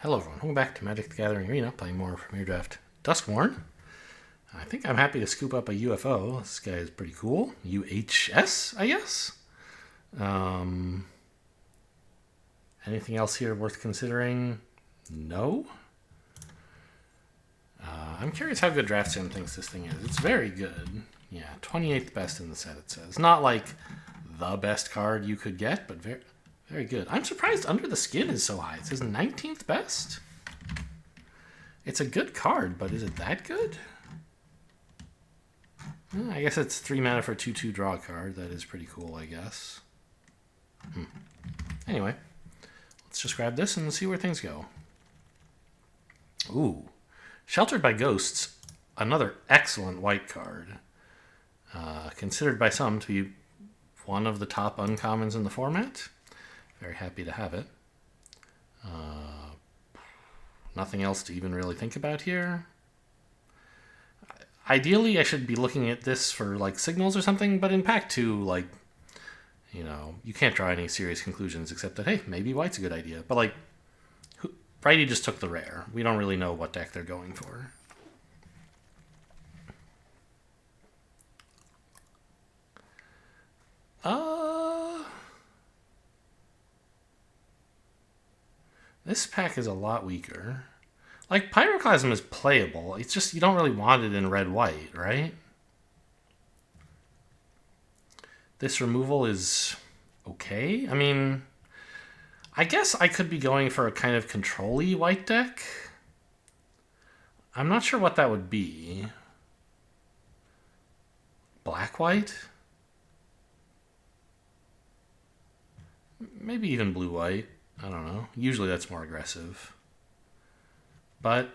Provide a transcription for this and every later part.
Hello everyone, welcome back to Magic the Gathering Arena, playing more Premier Draft Duskborn. I think I'm happy to scoop up a UFO. This guy is pretty cool. UHS, I guess? Anything else here worth considering? No? I'm curious how good Draft Sim thinks this thing is. It's very good. Yeah, 28th best in the set, it says. Not like the best card you could get, but very, very good. I'm surprised Under the Skin is so high. It says 19th best? It's a good card, but is it that good? I guess it's 3 mana for a 2/2 draw card. That is pretty cool, I guess. Anyway, let's just grab this and see where things go. Ooh. Sheltered by Ghosts, another excellent white card. Considered by some to be one of the top uncommons in the format. Very happy to have it. Nothing else to even really think about here. Ideally, I should be looking at this for like signals or something, but in Pack 2, like, you know, you can't draw any serious conclusions except that, hey, maybe white's a good idea. But like, Righty just took the rare. We don't really know what deck they're going for. This pack is a lot weaker. Like, Pyroclasm is playable. It's just you don't really want it in red-white, right? This removal is okay. I mean, I guess I could be going for a kind of control-y white deck. I'm not sure what that would be. Black-white? Maybe even blue-white. I don't know. Usually that's more aggressive. But,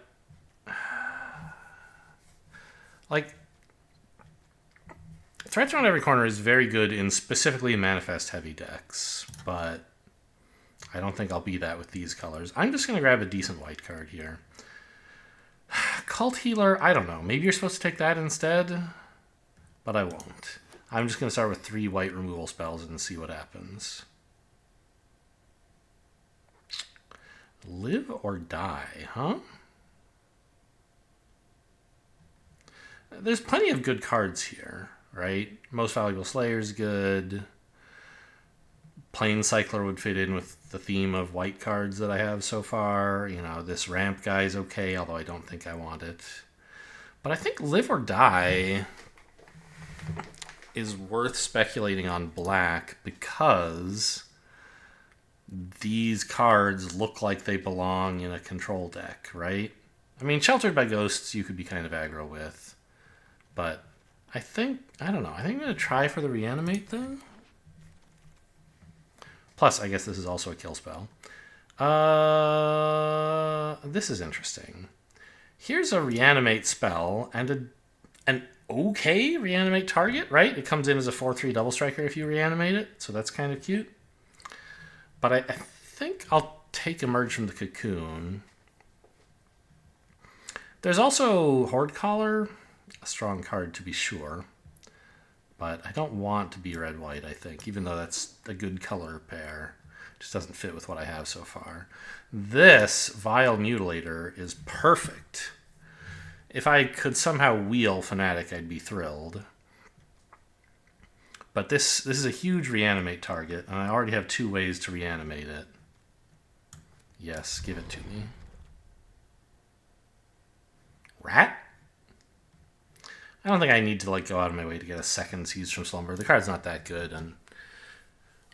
like, Threats Around Every Corner is very good in specifically manifest-heavy decks, but I don't think I'll be that with these colors. I'm just going to grab a decent white card here. Cult Healer, I don't know. Maybe you're supposed to take that instead, but I won't. I'm just going to start with 3 white removal spells and see what happens. Live or Die, huh? There's plenty of good cards here, right? Most Valuable Slayer's good. Planecycler would fit in with the theme of white cards that I have so far. You know, this ramp guy's okay, although I don't think I want it. But I think Live or Die is worth speculating on black because these cards look like they belong in a control deck, right? I mean, Sheltered by Ghosts you could be kind of aggro with. But I think, I don't know, I think I'm going to try for the Reanimate thing. Plus, I guess this is also a kill spell. This is interesting. Here's a Reanimate spell and an okay Reanimate target, right? It comes in as a 4/3 double striker if you reanimate it, so that's kind of cute. But I think I'll take Emerge from the Cocoon. There's also Horde Collar, a strong card to be sure. But I don't want to be red-white, I think, even though that's a good color pair. It just doesn't fit with what I have so far. This Vile Mutilator is perfect. If I could somehow wheel Fanatic, I'd be thrilled. But this is a huge reanimate target, and I already have 2 ways to reanimate it. Yes, give it to me. Rat? I don't think I need to like go out of my way to get a second Seize from Slumber. The card's not that good, and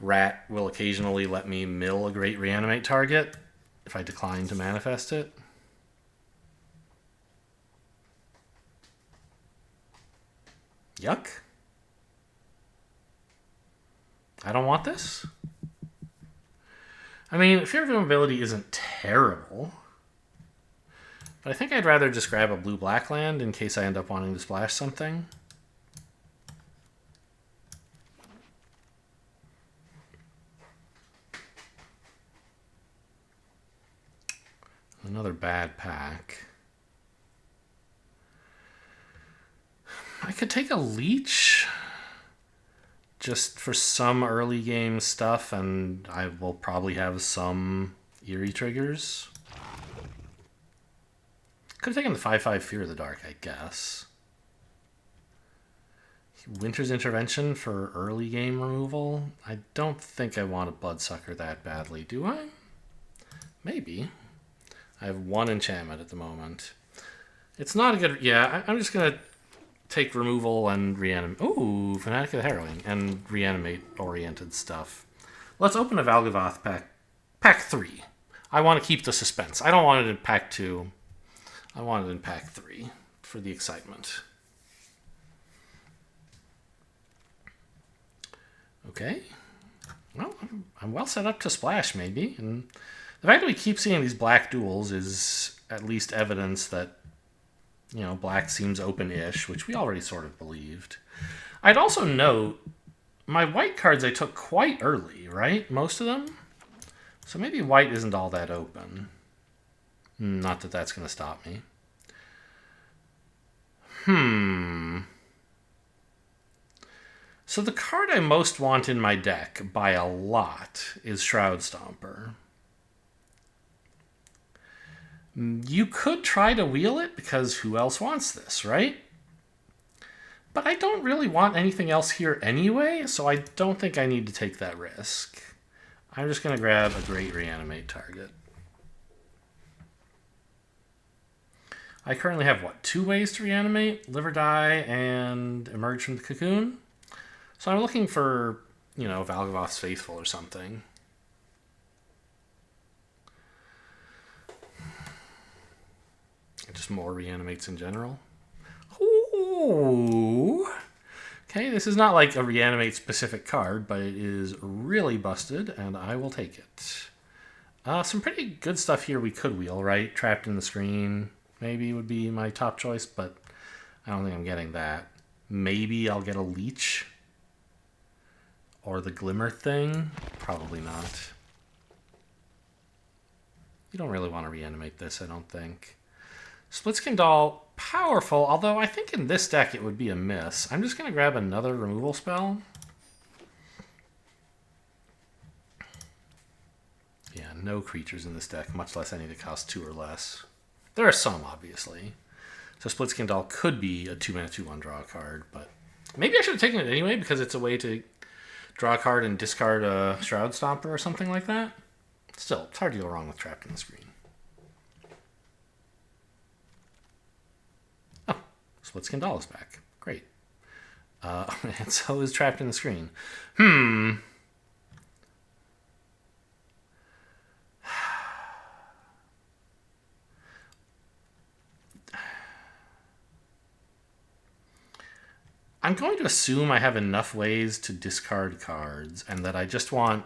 Rat will occasionally let me mill a great reanimate target if I decline to manifest it. Yuck. I don't want this. I mean, Fear of Immobility isn't terrible. But I think I'd rather just grab a blue-black land in case I end up wanting to splash something. Another bad pack. I could take a Leech just for some early game stuff, and I will probably have some Eerie triggers. Could have taken the 5/5 Fear of the Dark, I guess. Winter's Intervention for early game removal. I don't think I want a Bloodsucker that badly, do I? Maybe. I have one enchantment at the moment. It's not a good... Yeah, I'm just going to take removal and reanimate. Ooh, Fanatic of the Harrowing. And reanimate-oriented stuff. Let's open a Valgavoth pack. Pack 3. I want to keep the suspense. I don't want it in pack 2. I want it in pack 3 for the excitement. Okay. Well, I'm well set up to splash, maybe. And the fact that we keep seeing these black duels is at least evidence that, you know, black seems open-ish, which we already sort of believed. I'd also note my white cards I took quite early, right? Most of them? So maybe white isn't all that open. Not that that's going to stop me. So the card I most want in my deck, by a lot, is Shroud Stomper. You could try to wheel it, because who else wants this, right? But I don't really want anything else here anyway, so I don't think I need to take that risk. I'm just going to grab a great reanimate target. I currently have, what, 2 ways to reanimate? Live or Die and Emerge from the Cocoon? So I'm looking for, you know, Valgavoth's Faithful or something. Just more reanimates in general. Ooh. Okay, this is not like a reanimate specific card, but it is really busted, and I will take it. Some pretty good stuff here we could wheel, right? Trapped in the Screen maybe would be my top choice, but I don't think I'm getting that. Maybe I'll get a Leech. Or the Glimmer thing? Probably not. You don't really want to reanimate this, I don't think. Splitskin Doll, powerful, although I think in this deck it would be a miss. I'm just going to grab another removal spell. Yeah, no creatures in this deck, much less any that cost 2 or less. There are some, obviously. So Splitskin Doll could be a 2-mana 2/1 draw card, but maybe I should have taken it anyway because it's a way to draw a card and discard a Shroud Stomper or something like that. Still, it's hard to go wrong with Trapped in the Screen. Oh, Splitskin Doll is back. Great. And so is Trapped in the Screen. I'm going to assume I have enough ways to discard cards and that I just want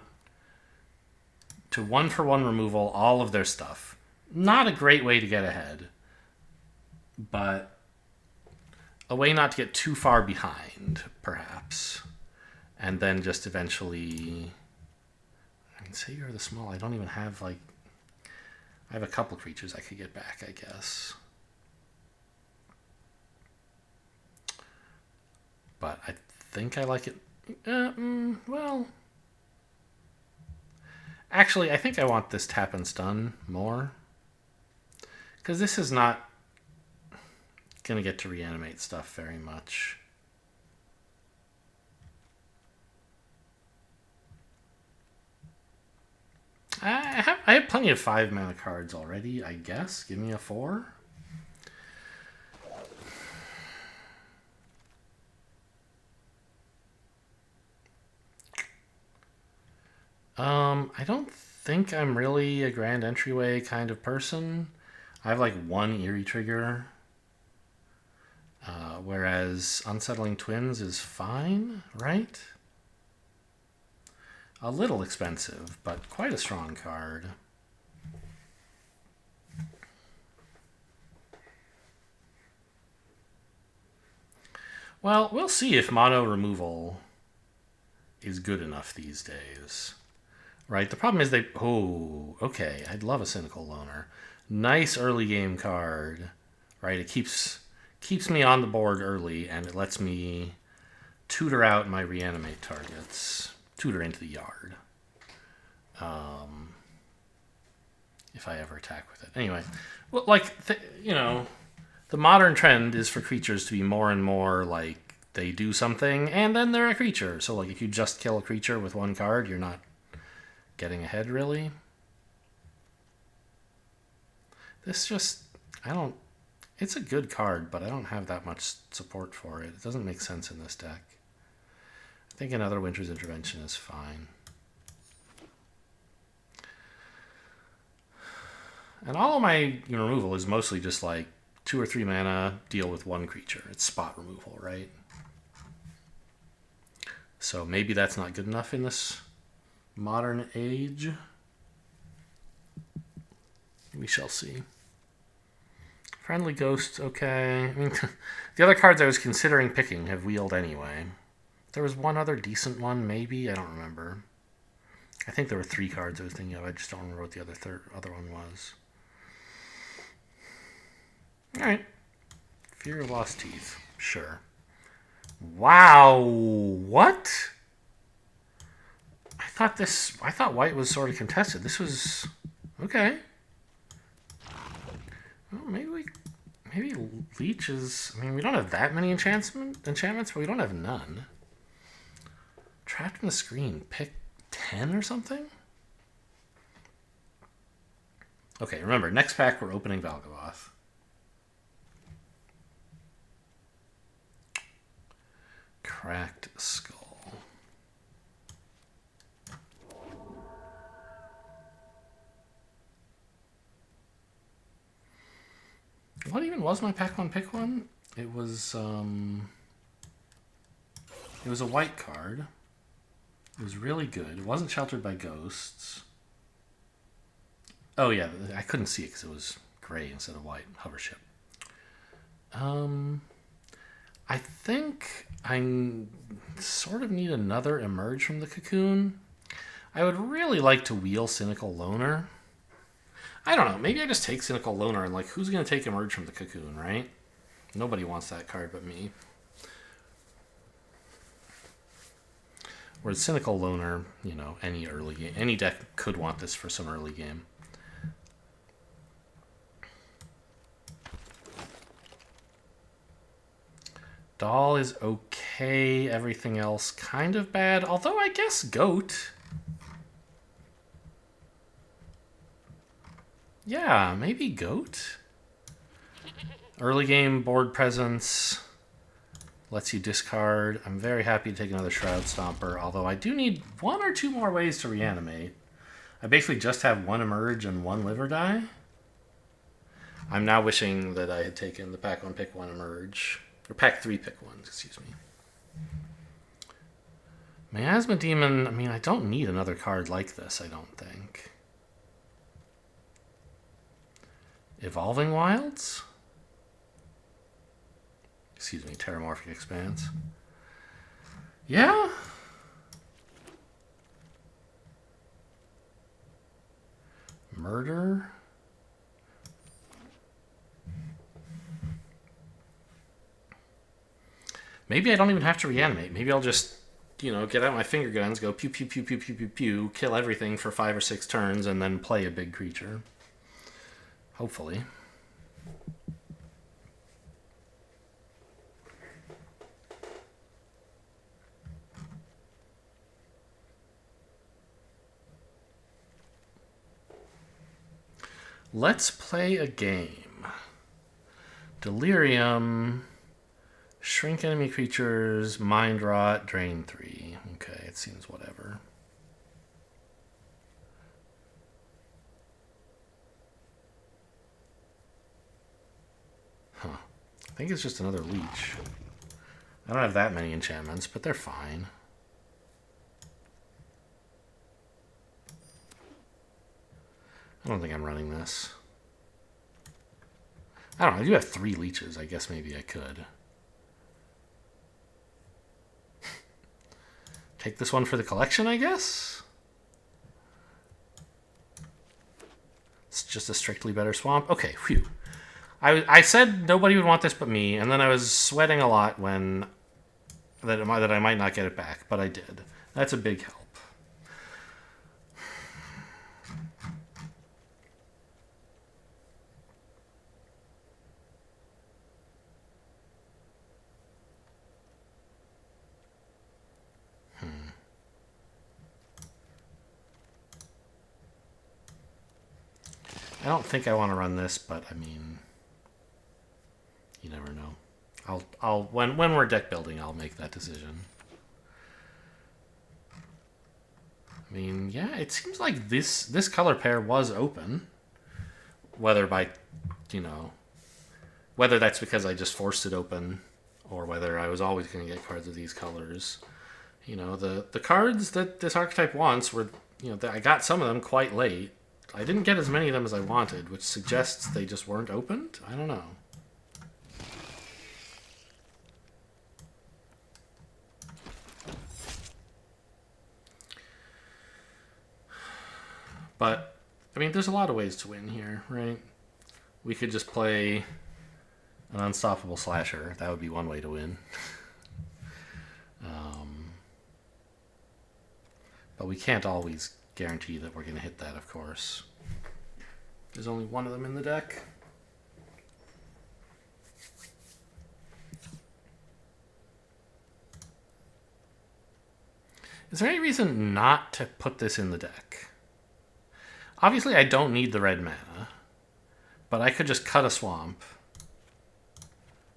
to 1-for-1 removal all of their stuff. Not a great way to get ahead, but a way not to get too far behind, perhaps. And then just eventually... I mean, say you're the small. I don't even have, like... I have a couple creatures I could get back, I guess. But I think I like it. Well, actually, I think I want this Tap and Stun more. Because this is not going to get to reanimate stuff very much. I have plenty of 5-mana cards already, I guess. Give me a 4. I don't think I'm really a grand entryway kind of person. I have like 1 Eerie trigger. Whereas Unsettling Twins is fine, right? A little expensive, but quite a strong card. Well, we'll see if mono removal is good enough these days. Right? The problem is they... Oh, okay. I'd love a Cynical Loner. Nice early game card. Right? It keeps me on the board early, and it lets me tutor out my reanimate targets. Tutor into the yard. if I ever attack with it. Anyway, well, like, you know, the modern trend is for creatures to be more and more like they do something and then they're a creature. So, like, if you just kill a creature with one card, you're not getting ahead, really. This just, I don't, it's a good card, but I don't have that much support for it. It doesn't make sense in this deck. I think another Winter's Intervention is fine. And all of my removal is mostly just like 2 or 3 mana, deal with one creature. It's spot removal, right? So maybe that's not good enough in this modern age. We shall see. Friendly Ghost, okay. I mean, the other cards I was considering picking have wheeled anyway. There was one other decent one, maybe? I don't remember. I think there were 3 cards I was thinking of. I just don't remember what the other one was. Alright. Fear of Lost Teeth. Sure. Wow! What? I thought white was sort of contested. This was... Okay. Well, maybe Leech is... I mean, we don't have that many enchantments, but we don't have none. Trapped in the Screen. Pick 10 or something? Okay, remember, next pack we're opening Valgavoth. Cracked Skull. What even was my pack one pick one? It was a white card. It was really good. It wasn't Sheltered by Ghosts. Oh yeah, I couldn't see it because it was gray instead of white. Hover ship. I think I sort of need another Emerge from the Cocoon. I would really like to wheel Cynical Loner. I don't know. Maybe I just take Cynical Loner and, like, who's going to take Emerge from the Cocoon, right? Nobody wants that card but me. Whereas Cynical Loner, you know, any early game, any deck could want this for some early game. Doll is okay. Everything else kind of bad. Although I guess Goat. Yeah, maybe Goat. Early game board presence. Lets you discard. I'm very happy to take another Shroud Stomper. Although I do need 1 or 2 more ways to reanimate. I basically just have 1 Emerge and 1 Live or Die. I'm now wishing that I had taken the pack 1 pick 1 Emerge. Or pack 3 pick 1, excuse me. Miasma Demon, I mean, I don't need another card like this, I don't think. Evolving Wilds? Excuse me, Terramorphic Expanse. Yeah? Murder? Maybe I don't even have to reanimate. Maybe I'll just, you know, get out my finger guns, go pew, pew, pew, pew, pew, pew, pew, kill everything for 5 or 6 turns, and then play a big creature. Hopefully. Let's play a game. Delirium... Shrink enemy creatures, Mind Rot, Drain 3. Okay, it seems whatever. Huh. I think it's just another Leech. I don't have that many enchantments, but they're fine. I don't think I'm running this. I don't know, I do have 3 Leeches. I guess maybe I could. Take this one for the collection, I guess? It's just a strictly better swamp. Okay, phew. I said nobody would want this but me, and then I was sweating a lot when that I might not get it back, but I did. That's a big help. I don't think I want to run this, but I mean, you never know. I'll when we're deck building, I'll make that decision. I mean, yeah, it seems like this color pair was open. Whether by, you know, whether that's because I just forced it open, or whether I was always going to get cards of these colors. You know, the cards that this archetype wants were, you know, I got some of them quite late. I didn't get as many of them as I wanted, which suggests they just weren't opened. I don't know. But, I mean, there's a lot of ways to win here, right? We could just play an unstoppable slasher. That would be one way to win. But we can't always guarantee that we're going to hit that, of course. There's only one of them in the deck. Is there any reason not to put this in the deck? Obviously, I don't need the red mana, but I could just cut a swamp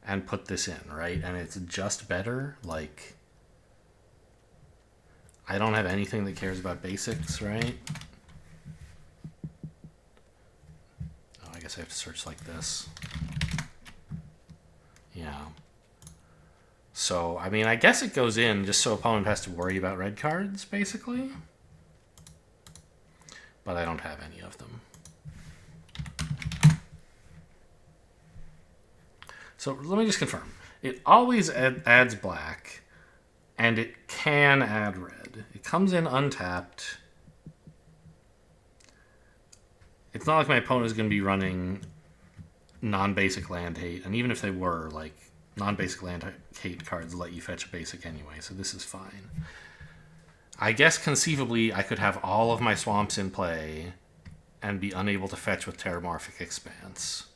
and put this in, right? And it's just better. Like, I don't have anything that cares about basics, right? Oh, I guess I have to search like this. Yeah. So, I mean, I guess it goes in just so opponent has to worry about red cards, basically. But I don't have any of them. So let me just confirm. It always adds black, and it can add red. It comes in untapped. It's not like my opponent is going to be running non-basic land hate, and even if they were, like, non-basic land hate cards let you fetch a basic anyway, so this is fine. I guess conceivably I could have all of my swamps in play and be unable to fetch with Terramorphic Expanse.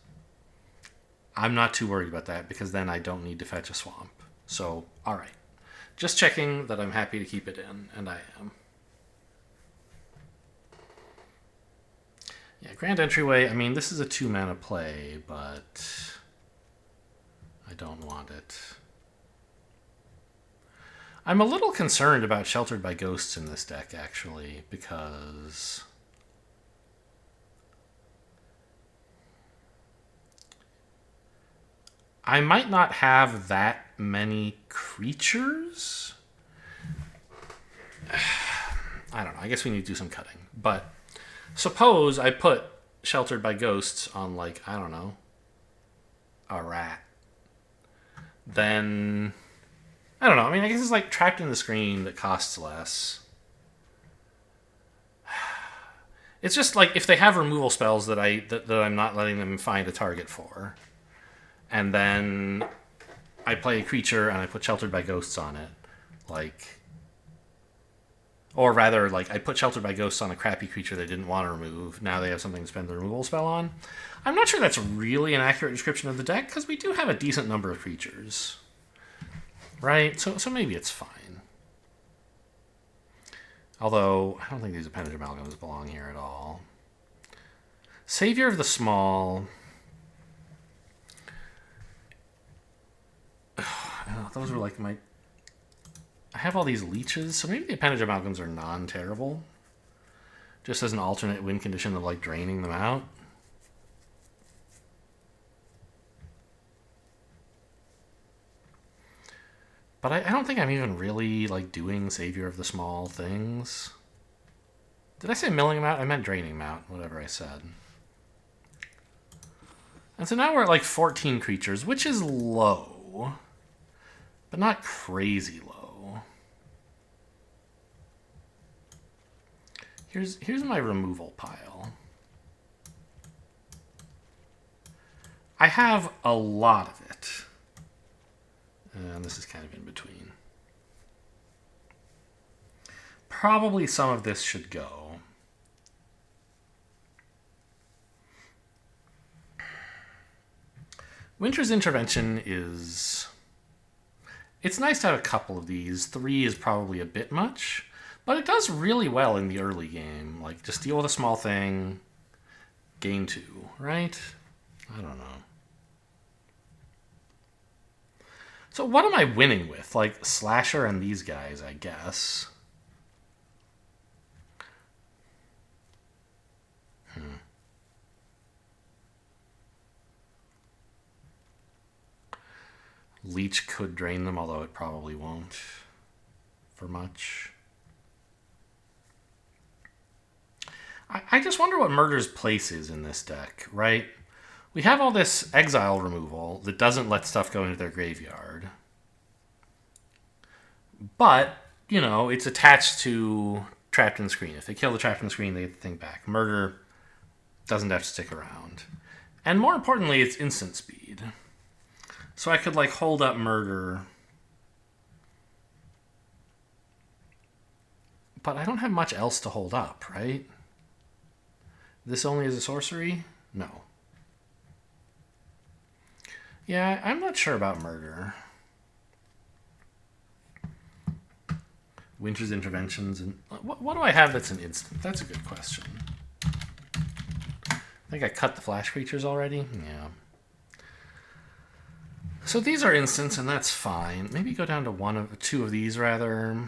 I'm not too worried about that because then I don't need to fetch a swamp. So, alright. Just checking that I'm happy to keep it in, and I am. Yeah, Grand Entryway, I mean, this is a 2-mana play, but I don't want it. I'm a little concerned about Sheltered by Ghosts in this deck, actually, because I might not have that many creatures. I don't know. I guess we need to do some cutting. But suppose I put Sheltered by Ghosts on, like, I don't know, a rat. Then I don't know. I mean, I guess it's like Trapped in the Screen that costs less. It's just like if they have removal spells that I'm not letting them find a target for, and then I play a creature and I put Sheltered by Ghosts on it, like, or rather, like, I put Sheltered by Ghosts on a crappy creature they didn't want to remove. Now they have something to spend the removal spell on. I'm not sure that's really an accurate description of the deck because we do have a decent number of creatures. Right? So maybe it's fine. Although, I don't think these appendage amalgams belong here at all. Savior of the Small. I don't know, those were like my... I have all these leeches, so maybe the appendage amalgams are non-terrible. Just as an alternate win condition of, like, draining them out. But I don't think I'm even really, like, doing Savior of the Small things. Did I say milling them out? I meant draining them out, whatever I said. And so now we're at, like, 14 creatures, which is low. But not crazy low. Here's my removal pile. I have a lot of it. And this is kind of in between. Probably some of this should go. Winter's Intervention is... It's nice to have a couple of these. 3 is probably a bit much. But it does really well in the early game. Like, just deal with a small thing. gain 2, right? I don't know. So what am I winning with? Like Slasher and these guys, I guess. Leech could drain them, although it probably won't for much. I just wonder what Murder's place is in this deck, right? We have all this exile removal that doesn't let stuff go into their graveyard. But, you know, it's attached to Trapped in the Screen. If they kill the Trapped in the Screen, they get the thing back. Murder doesn't have to stick around. And more importantly, it's instant speed. So I could, like, hold up Murder. But I don't have much else to hold up, right? This only is a sorcery? No. Yeah, I'm not sure about Murder. Winter's Interventions. And what do I have that's an instant? That's a good question. I think I cut the flash creatures already? Yeah. So these are instants, and that's fine. Maybe go down to two of these, rather.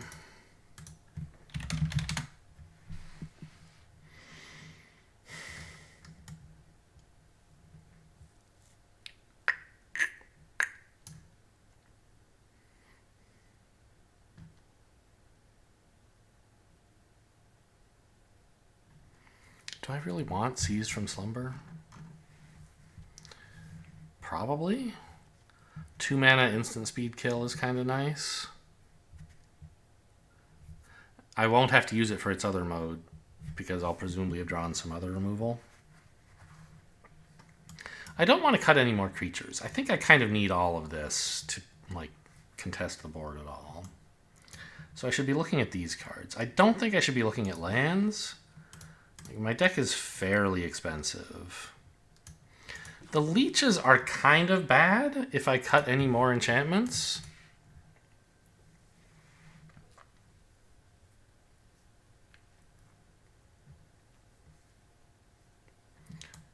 Do I really want Seized from Slumber? Probably. 2 mana instant speed kill is kind of nice. I won't have to use it for its other mode because I'll presumably have drawn some other removal. I don't want to cut any more creatures. I think I kind of need all of this to, like, contest the board at all. So I should be looking at these cards. I don't think I should be looking at lands. My deck is fairly expensive. The leeches are kind of bad if I cut any more enchantments.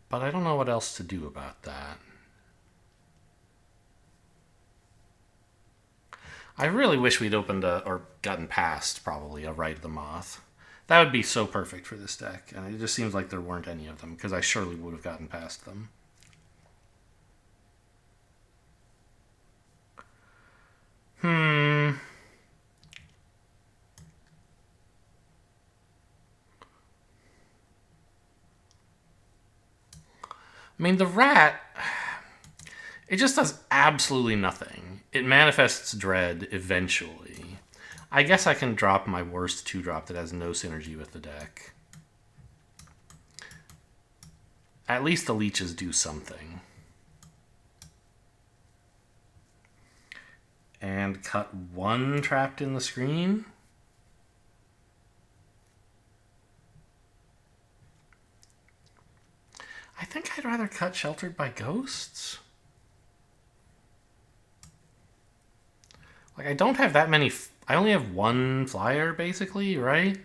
But I don't know what else to do about that. I really wish we'd opened or gotten past, probably, a Rite of the Moth. That would be so perfect for this deck, and it just seems like there weren't any of them, because I surely would have gotten past them. I mean, the rat, it just does absolutely nothing. It manifests dread eventually. I guess I can drop my worst 2-drop that has no synergy with the deck. At least the leeches do something. And cut 1 Trapped in the Screen. I think I'd rather cut Sheltered by Ghosts. Like, I don't have that many... I only have 1 flyer, basically, right?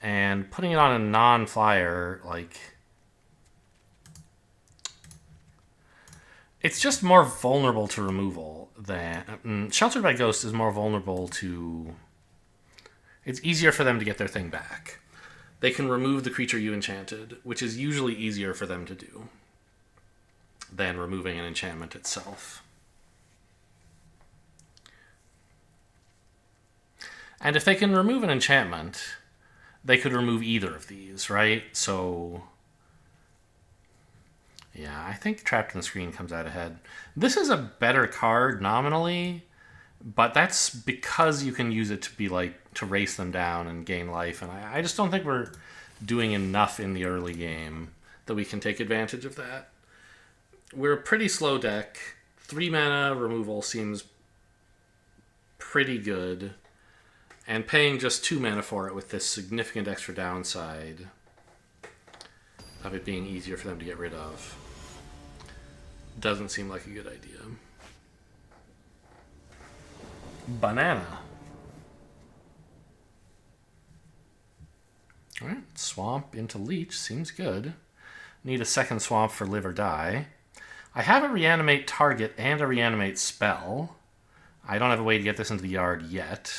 And putting it on a non-flyer, like... It's just more vulnerable to removal than... Sheltered by Ghosts is more vulnerable to... It's easier for them to get their thing back. They can remove the creature you enchanted, which is usually easier for them to do than removing an enchantment itself. And if they can remove an enchantment, they could remove either of these, right? So, yeah, I think Trapped in the Screen comes out ahead. This is a better card nominally, but that's because you can use it to be like, to race them down and gain life. And I just don't think we're doing enough in the early game that we can take advantage of that. We're a pretty slow deck. 3 mana removal seems pretty good. And paying just 2 mana for it with this significant extra downside of it being easier for them to get rid of doesn't seem like a good idea. Banana. All right. Swamp into leech seems good. Need a second swamp for live or die. I have a reanimate target and a reanimate spell. I don't have a way to get this into the yard yet.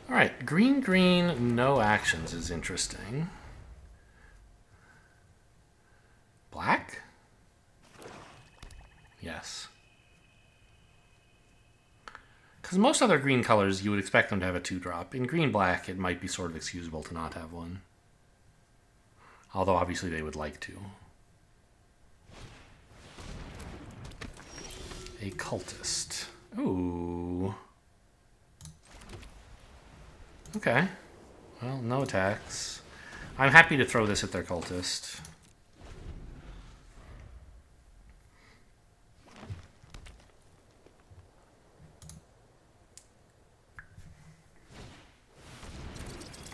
Alright, green, green, no actions is interesting. Black? Yes. Because most other green colors, you would expect them to have a 2-drop. In green-black, it might be sort of excusable to not have one. Although, obviously, they would like to. A cultist. Ooh. Okay. Well, no attacks. I'm happy to throw this at their cultist.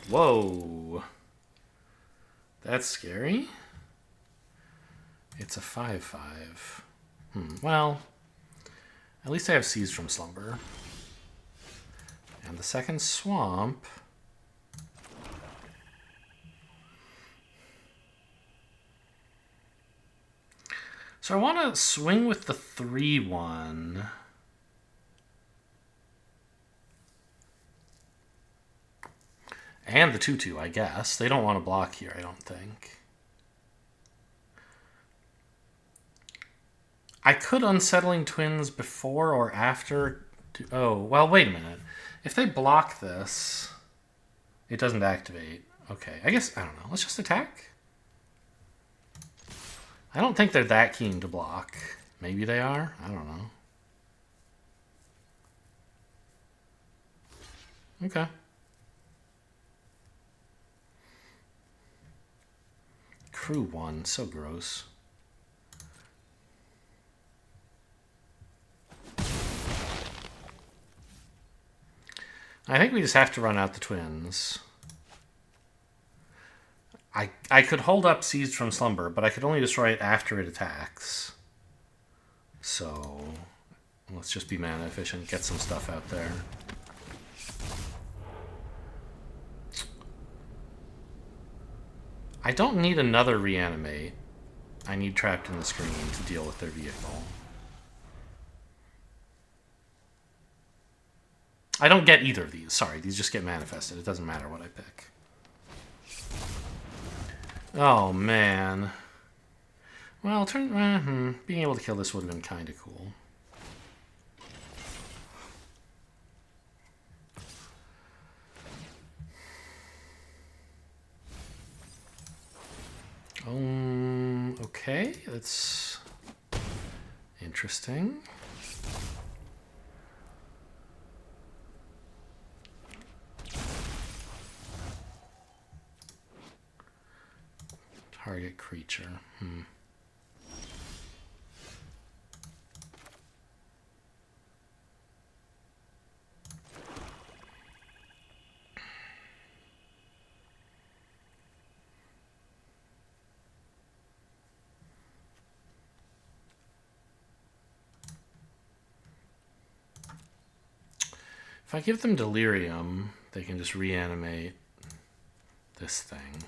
Whoa. That's scary. It's a 5/5. Well, at least I have Seized from Slumber. And the second swamp. So I want to swing with the 3/1. And the 2/2, I guess. They don't want to block here, I don't think. I could Unsettling Twins before or after. Oh, well, wait a minute. If they block this, it doesn't activate. Okay, I guess, I don't know. Let's just attack. I don't think they're that keen to block. Maybe they are? I don't know. Okay. Crew 1, so gross. I think we just have to run out the twins. I could hold up Seized from Slumber, but I could only destroy it after it attacks. So let's just be mana efficient, get some stuff out there. I don't need another reanimate. I need Trapped in the Screen to deal with their vehicle. I don't get either of these. Sorry, these just get manifested. It doesn't matter what I pick. Oh, man. Well, being able to kill this would have been kind of cool. Okay, that's interesting. Target creature. If I give them Delirium, they can just reanimate this thing.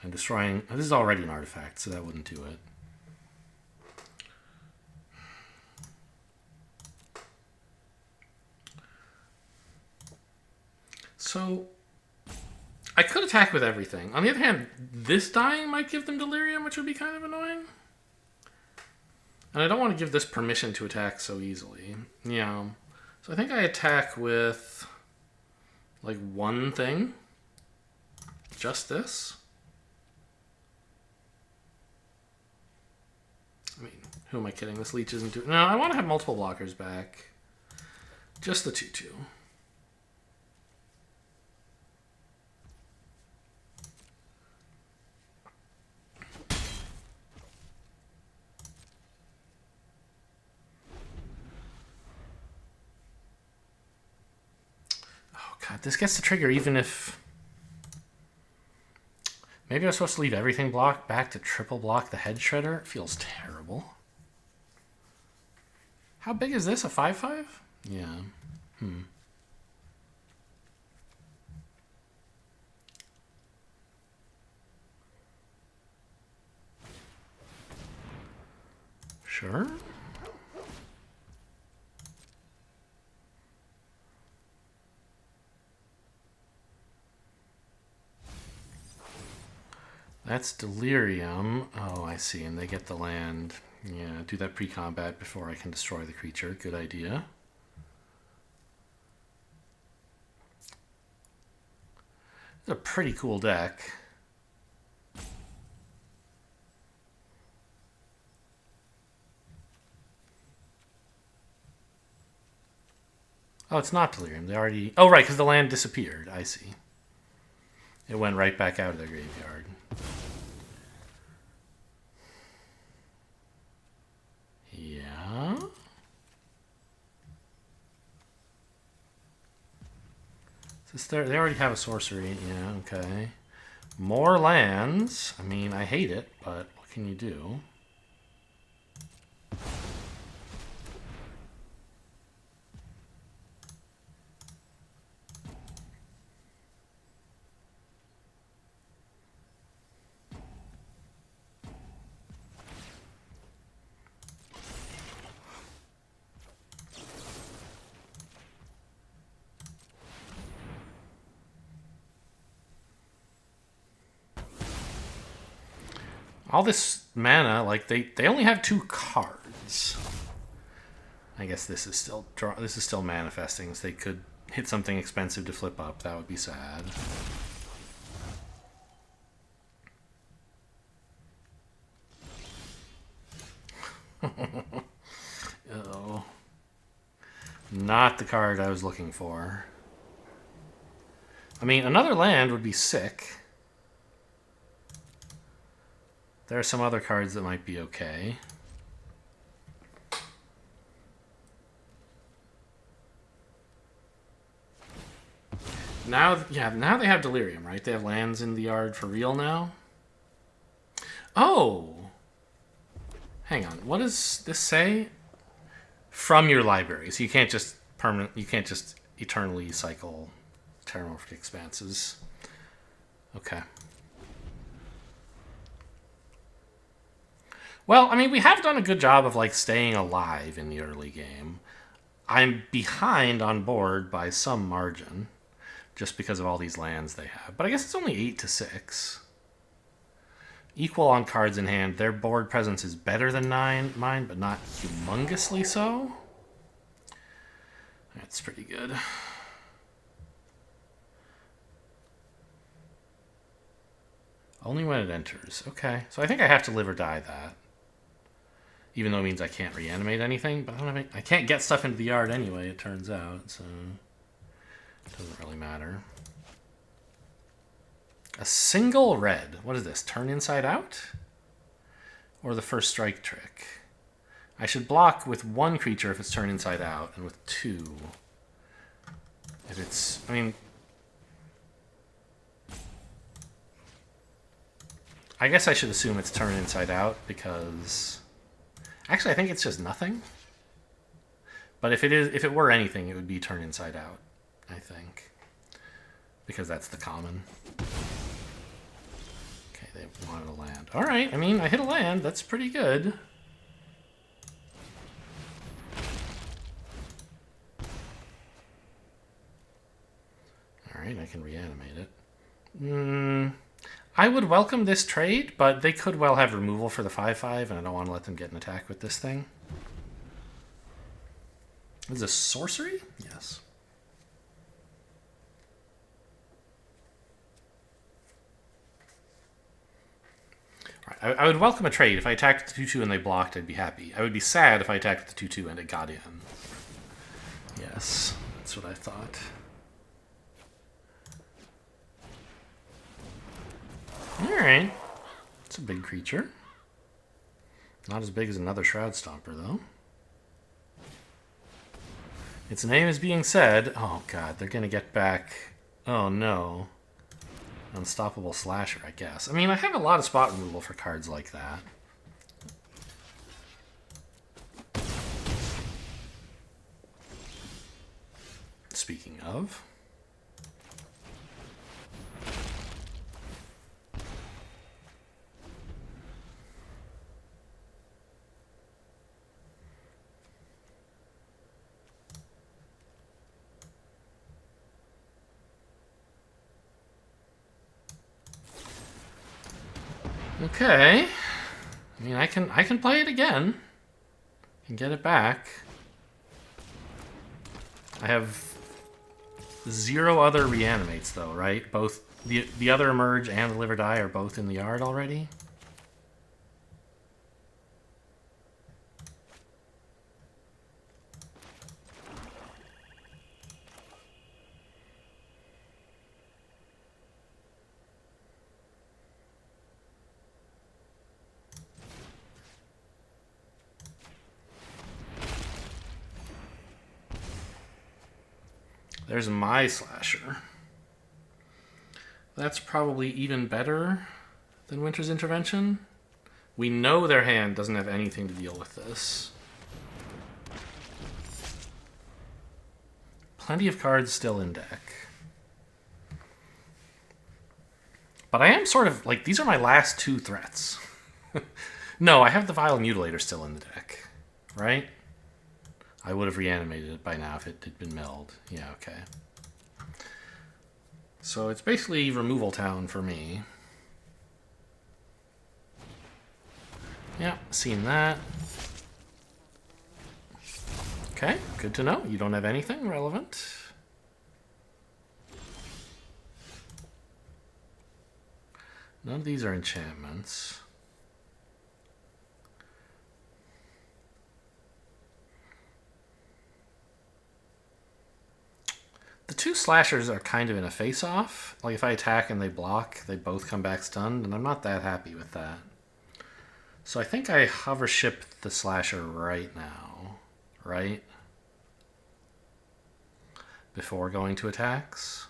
I'm destroying. This is already an artifact, so that wouldn't do it. So I could attack with everything. On the other hand, this dying might give them Delirium, which would be kind of annoying. And I don't want to give this permission to attack so easily. Yeah. So I think I attack with like one thing. Just this. I mean, who am I kidding? This leech isn't doing... No, I want to have multiple blockers back. Just the 2/2. This gets to trigger even if... Maybe I was supposed to leave everything blocked back to triple block the head shredder. It feels terrible. How big is this? A 5/5? Yeah. Sure. That's Delirium. Oh, I see. And they get the land. Yeah, do that pre-combat before I can destroy the creature. Good idea. It's a pretty cool deck. Oh, it's not Delirium. They already... Oh, right, because the land disappeared. I see. It went right back out of the graveyard. Yeah. They already have a sorcery. Yeah, okay. More lands. I mean, I hate it, but what can you do? All this mana, like they only have 2 cards. I guess this is still manifesting. So they could hit something expensive to flip up. That would be sad. Oh, not the card I was looking for. I mean, another land would be sick. There are some other cards that might be okay. Now they have Delirium, right? They have lands in the yard for real now. Oh! Hang on. What does this say? From your library. So you can't just eternally cycle Terramorphic Expanses. Okay. Well, I mean, we have done a good job of, like, staying alive in the early game. I'm behind on board by some margin, just because of all these lands they have. But I guess it's only 8-6. Equal on cards in hand. Their board presence is better than mine, but not humongously so. That's pretty good. Only when it enters. Okay, so I think I have to live or die that. Even though it means I can't reanimate anything, but I can't get stuff into the yard anyway, it turns out, so it doesn't really matter. A single red. What is this? Turn inside out? Or the first strike trick? I should block with 1 creature if it's turn inside out, and with 2 if it's... I mean... I guess I should assume it's turn inside out, because... Actually, I think it's just nothing. But if it were anything, it would be turn inside out, I think. Because that's the common. Okay, they wanted a land. Alright, I mean, I hit a land. That's pretty good. Alright, I can reanimate it. I would welcome this trade, but they could well have removal for the 5/5, and I don't want to let them get an attack with this thing. Is this sorcery? Yes. Right, I would welcome a trade. If I attacked the 2/2 and they blocked, I'd be happy. I would be sad if I attacked the 2/2 and it got in. Yes, that's what I thought. Alright. It's a big creature. Not as big as another Shroud Stomper, though. Its name is being said. Oh, God. They're going to get back Oh no. Unstoppable Slasher, I guess. I mean, I have a lot of spot removal for cards like that. Speaking of... Okay. I mean, I can play it again and get it back. I have 0 other reanimates though, right? Both the other Emerge and the Live or Die are both in the yard already. There's my Slasher. That's probably even better than Winter's Intervention. We know their hand doesn't have anything to deal with this. Plenty of cards still in deck. But I am sort of, like, these are my last 2 threats. No, I have the Vile Mutilator still in the deck, right? I would have reanimated it by now if it had been milled. Yeah, okay. So it's basically Removal Town for me. Yeah, seen that. Okay, good to know. You don't have anything relevant. None of these are enchantments. The 2 slashers are kind of in a face-off. Like, if I attack and they block, they both come back stunned, and I'm not that happy with that. So I think I hover ship the slasher right now, right? Before going to attacks.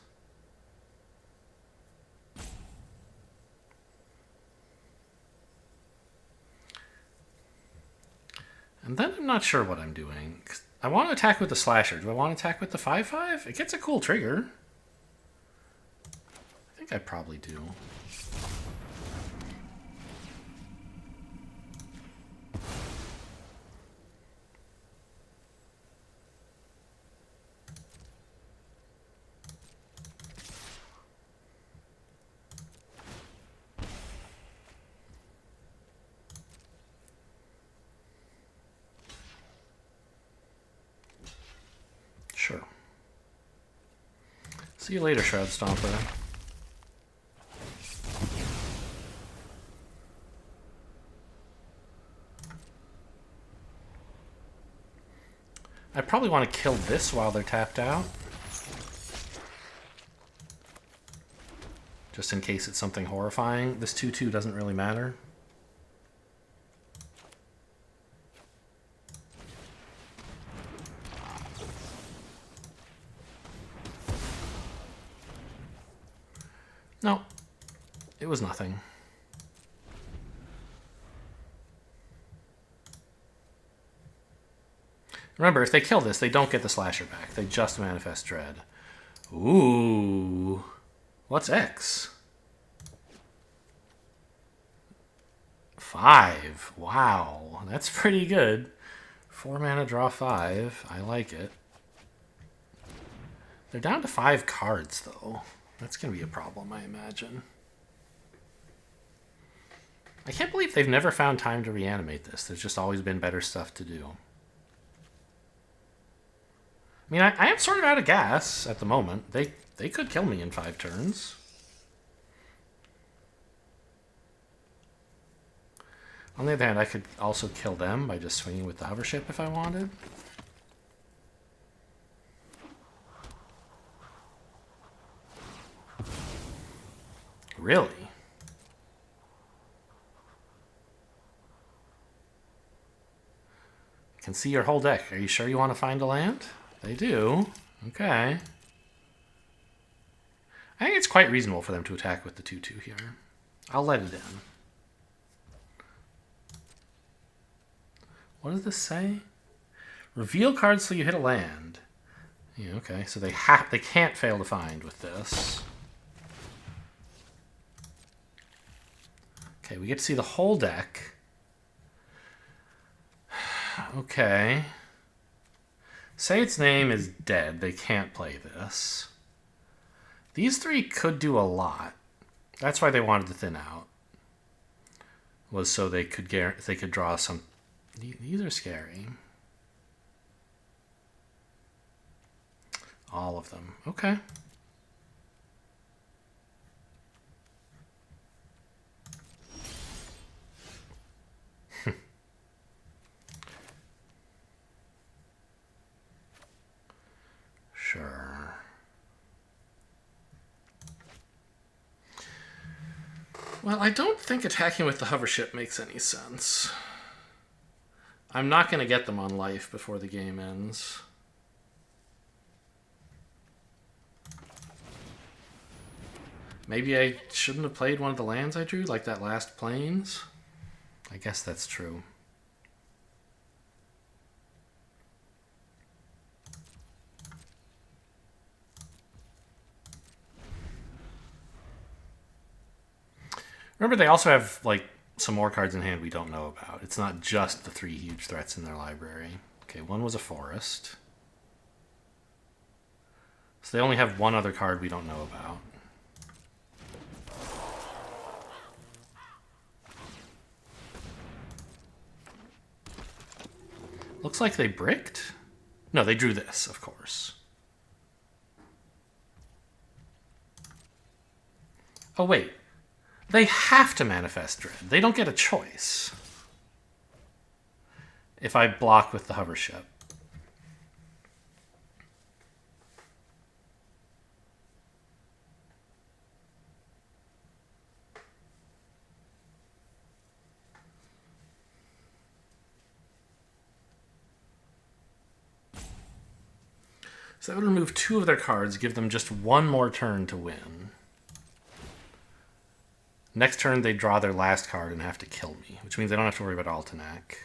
And then I'm not sure what I'm doing. I want to attack with the slasher. Do I want to attack with the 5/5? It gets a cool trigger. I think I probably do. Sure. See you later, Shroud Stomper. I probably want to kill this while they're tapped out. Just in case it's something horrifying. This 2/2 doesn't really matter. No, it was nothing. Remember, if they kill this, they don't get the slasher back. They just manifest dread. Ooh. What's X? 5. Wow. That's pretty good. 4 mana, draw 5. I like it. They're down to 5 cards, though. That's going to be a problem, I imagine. I can't believe they've never found time to reanimate this. There's just always been better stuff to do. I mean, I am sort of out of gas at the moment. They could kill me in 5 turns. On the other hand, I could also kill them by just swinging with the hover ship if I wanted. Really? I can see your whole deck. Are you sure you want to find a land? They do. Okay. I think it's quite reasonable for them to attack with the 2/2 here. I'll let it in. What does this say? Reveal cards till you hit a land. Yeah, okay, so they can't fail to find with this. Okay, we get to see the whole deck. Okay. Say its name is dead. They can't play this. These three could do a lot. That's why they wanted to thin out. Was so they could draw some. These are scary. All of them. Okay. Sure. Well, I don't think attacking with the hover ship makes any sense. I'm not going to get them on life before the game ends. Maybe I shouldn't have played one of the lands I drew, like that last Plains. I guess that's true. Remember, they also have, like, some more cards in hand we don't know about. It's not just the 3 huge threats in their library. Okay, one was a forest. So they only have one other card we don't know about. Looks like they bricked? No, they drew this, of course. Oh, wait. They have to manifest Dread. They don't get a choice. If I block with the hover ship. So that would remove 2 of their cards, give them just 1 more turn to win. Next turn, they draw their last card and have to kill me, which means I don't have to worry about Altenac.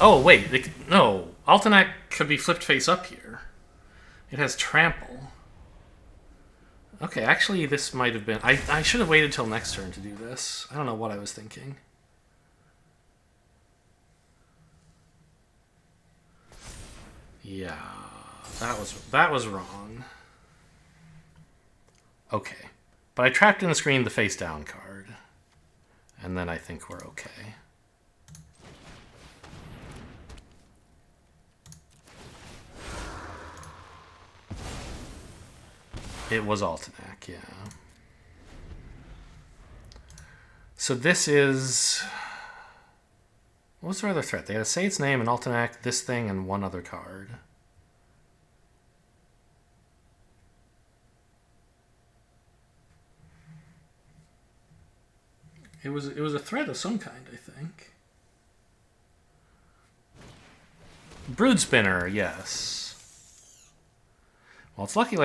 Oh, wait. No. Altenac could be flipped face up here. It has trample. Okay, actually, this might have been... I should have waited till next turn to do this. I don't know what I was thinking. Yeah, that was wrong. Okay. But I trapped in the screen the face down card. And then I think we're okay. It was Altenac, yeah. So this is... What's their other threat? They had to say its name, and Altenac, this thing, and 1 other card. It was a threat of some kind, I think. Brood Spinner, yes. Well, it's lucky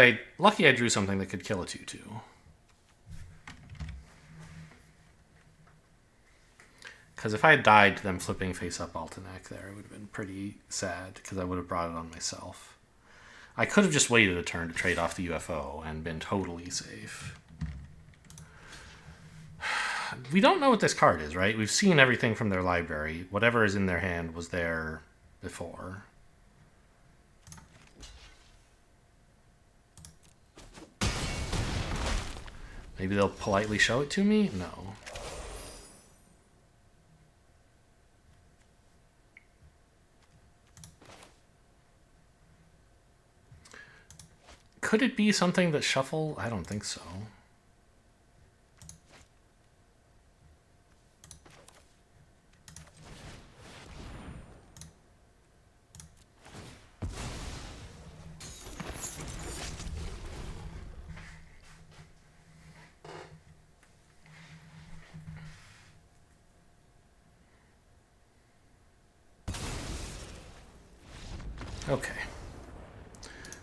I drew something that could kill a 2/2. Because if I had died to them flipping face up Altenac there, it would have been pretty sad, because I would have brought it on myself. I could have just waited a turn to trade off the UFO and been totally safe. We don't know what this card is, right? We've seen everything from their library. Whatever is in their hand was there before. Maybe they'll politely show it to me? No. Could it be something that shuffle? I don't think so. Okay.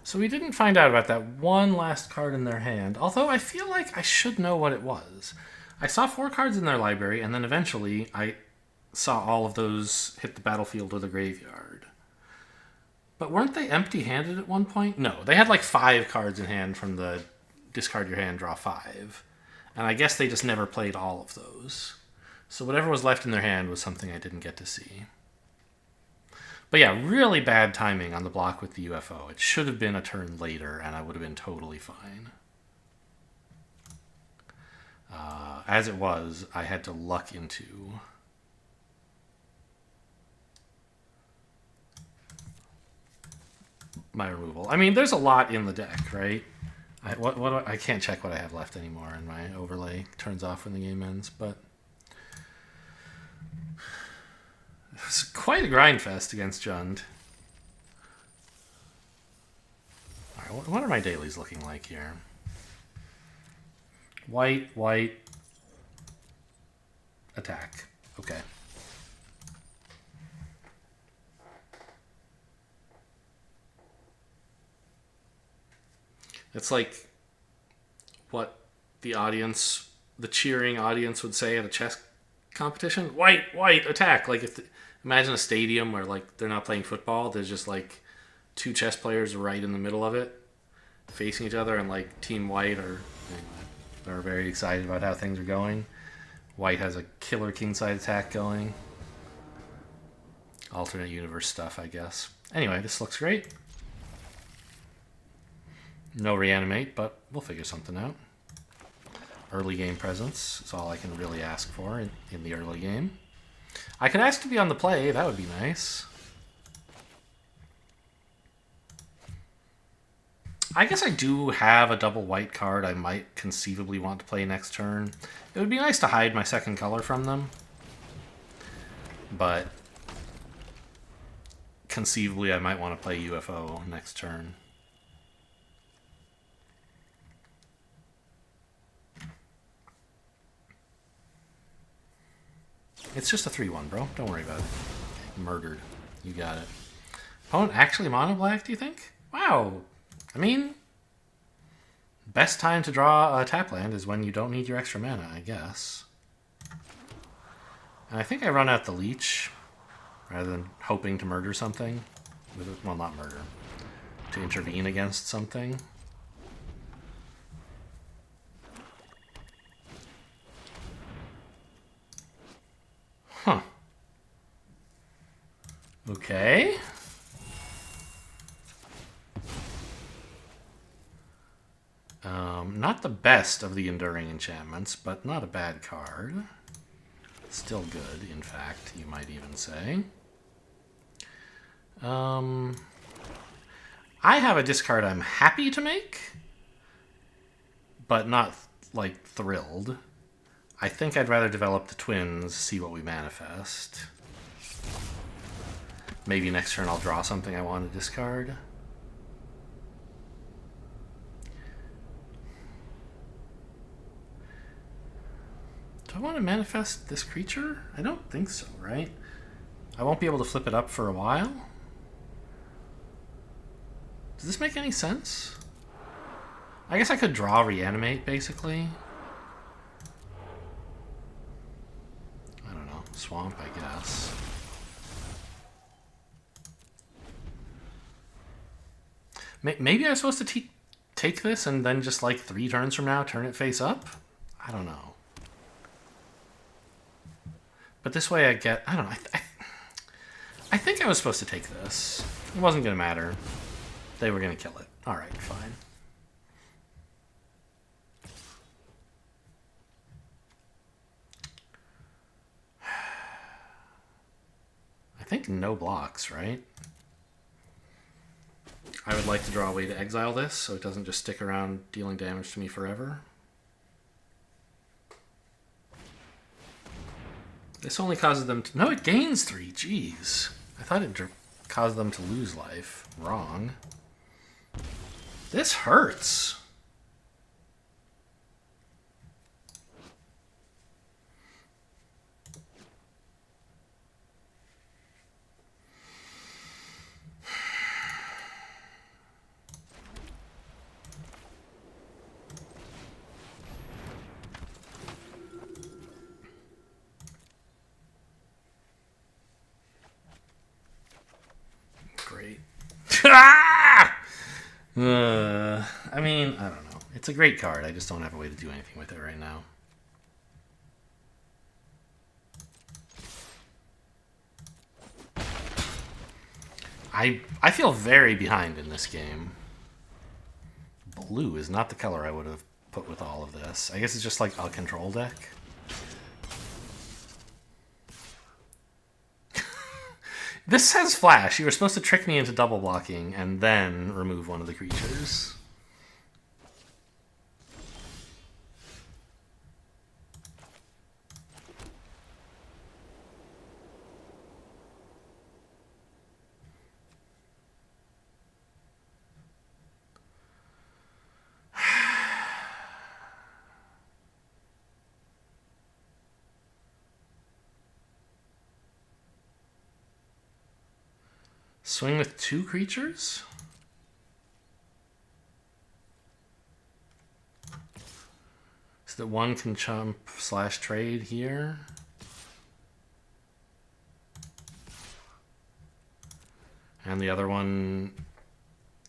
So we didn't find out about that one last card in their hand, although I feel like I should know what it was. I saw 4 cards in their library, and then eventually I saw all of those hit the battlefield or the graveyard. But weren't they empty-handed at one point? No, they had like 5 cards in hand from the discard your hand, draw 5. And I guess they just never played all of those. So whatever was left in their hand was something I didn't get to see. But yeah, really bad timing on the block with the UFO. It should have been a turn later, and I would have been totally fine. As it was, I had to luck into my removal. I mean, there's a lot in the deck, right? I can't check what I have left anymore, and my overlay turns off when the game ends, but it's quite a grind fest against Jund. All right, what are my dailies looking like here? White, white, attack. Okay. It's like what the audience, the cheering audience would say at a chess competition. White, white, attack. Like imagine a stadium where like they're not playing football. There's just like 2 chess players right in the middle of it, facing each other, and like Team White they're very excited about how things are going. White has a killer kingside attack going. Alternate universe stuff, I guess. Anyway, this looks great. No reanimate, but we'll figure something out. Early game presence is all I can really ask for in the early game. I could ask to be on the play. That would be nice. I guess I do have a double white card I might conceivably want to play next turn. It would be nice to hide my second color from them. But conceivably I might want to play UFO next turn. It's just a 3-1, bro. Don't worry about it. Murdered. You got it. Opponent actually mono black, do you think? Wow. I mean, best time to draw a tap land is when you don't need your extra mana, I guess. And I think I run out the leech rather than hoping to murder something. Well, not murder. To intervene against something. Huh. Okay. Not the best of the Enduring Enchantments, but not a bad card. Still good, in fact, you might even say. I have a discard I'm happy to make, but not, like, thrilled. I think I'd rather develop the twins, see what we manifest. Maybe next turn I'll draw something I want to discard. Do I want to manifest this creature? I don't think so, right? I won't be able to flip it up for a while. Does this make any sense? I guess I could draw reanimate, basically. I don't know. Swamp, I guess. Maybe I'm supposed to take this and then just like 3 turns from now turn it face up? I don't know. But this way I get... I don't know. I think I was supposed to take this. It wasn't going to matter. They were going to kill it. All right, fine. I think no blocks, right? I would like to draw a way to exile this so it doesn't just stick around dealing damage to me forever. This only causes them to... No, it gains 3. Jeez. I thought it caused them to lose life. Wrong. This hurts. Great. I mean, I don't know. It's a great card. I just don't have a way to do anything with it right now. I feel very behind in this game. Blue is not the color I would have put with all of this. I guess it's just like a control deck. This says flash. You were supposed to trick me into double blocking and then remove one of the creatures. Swing with 2 creatures? So that one can jump / trade here. And the other one...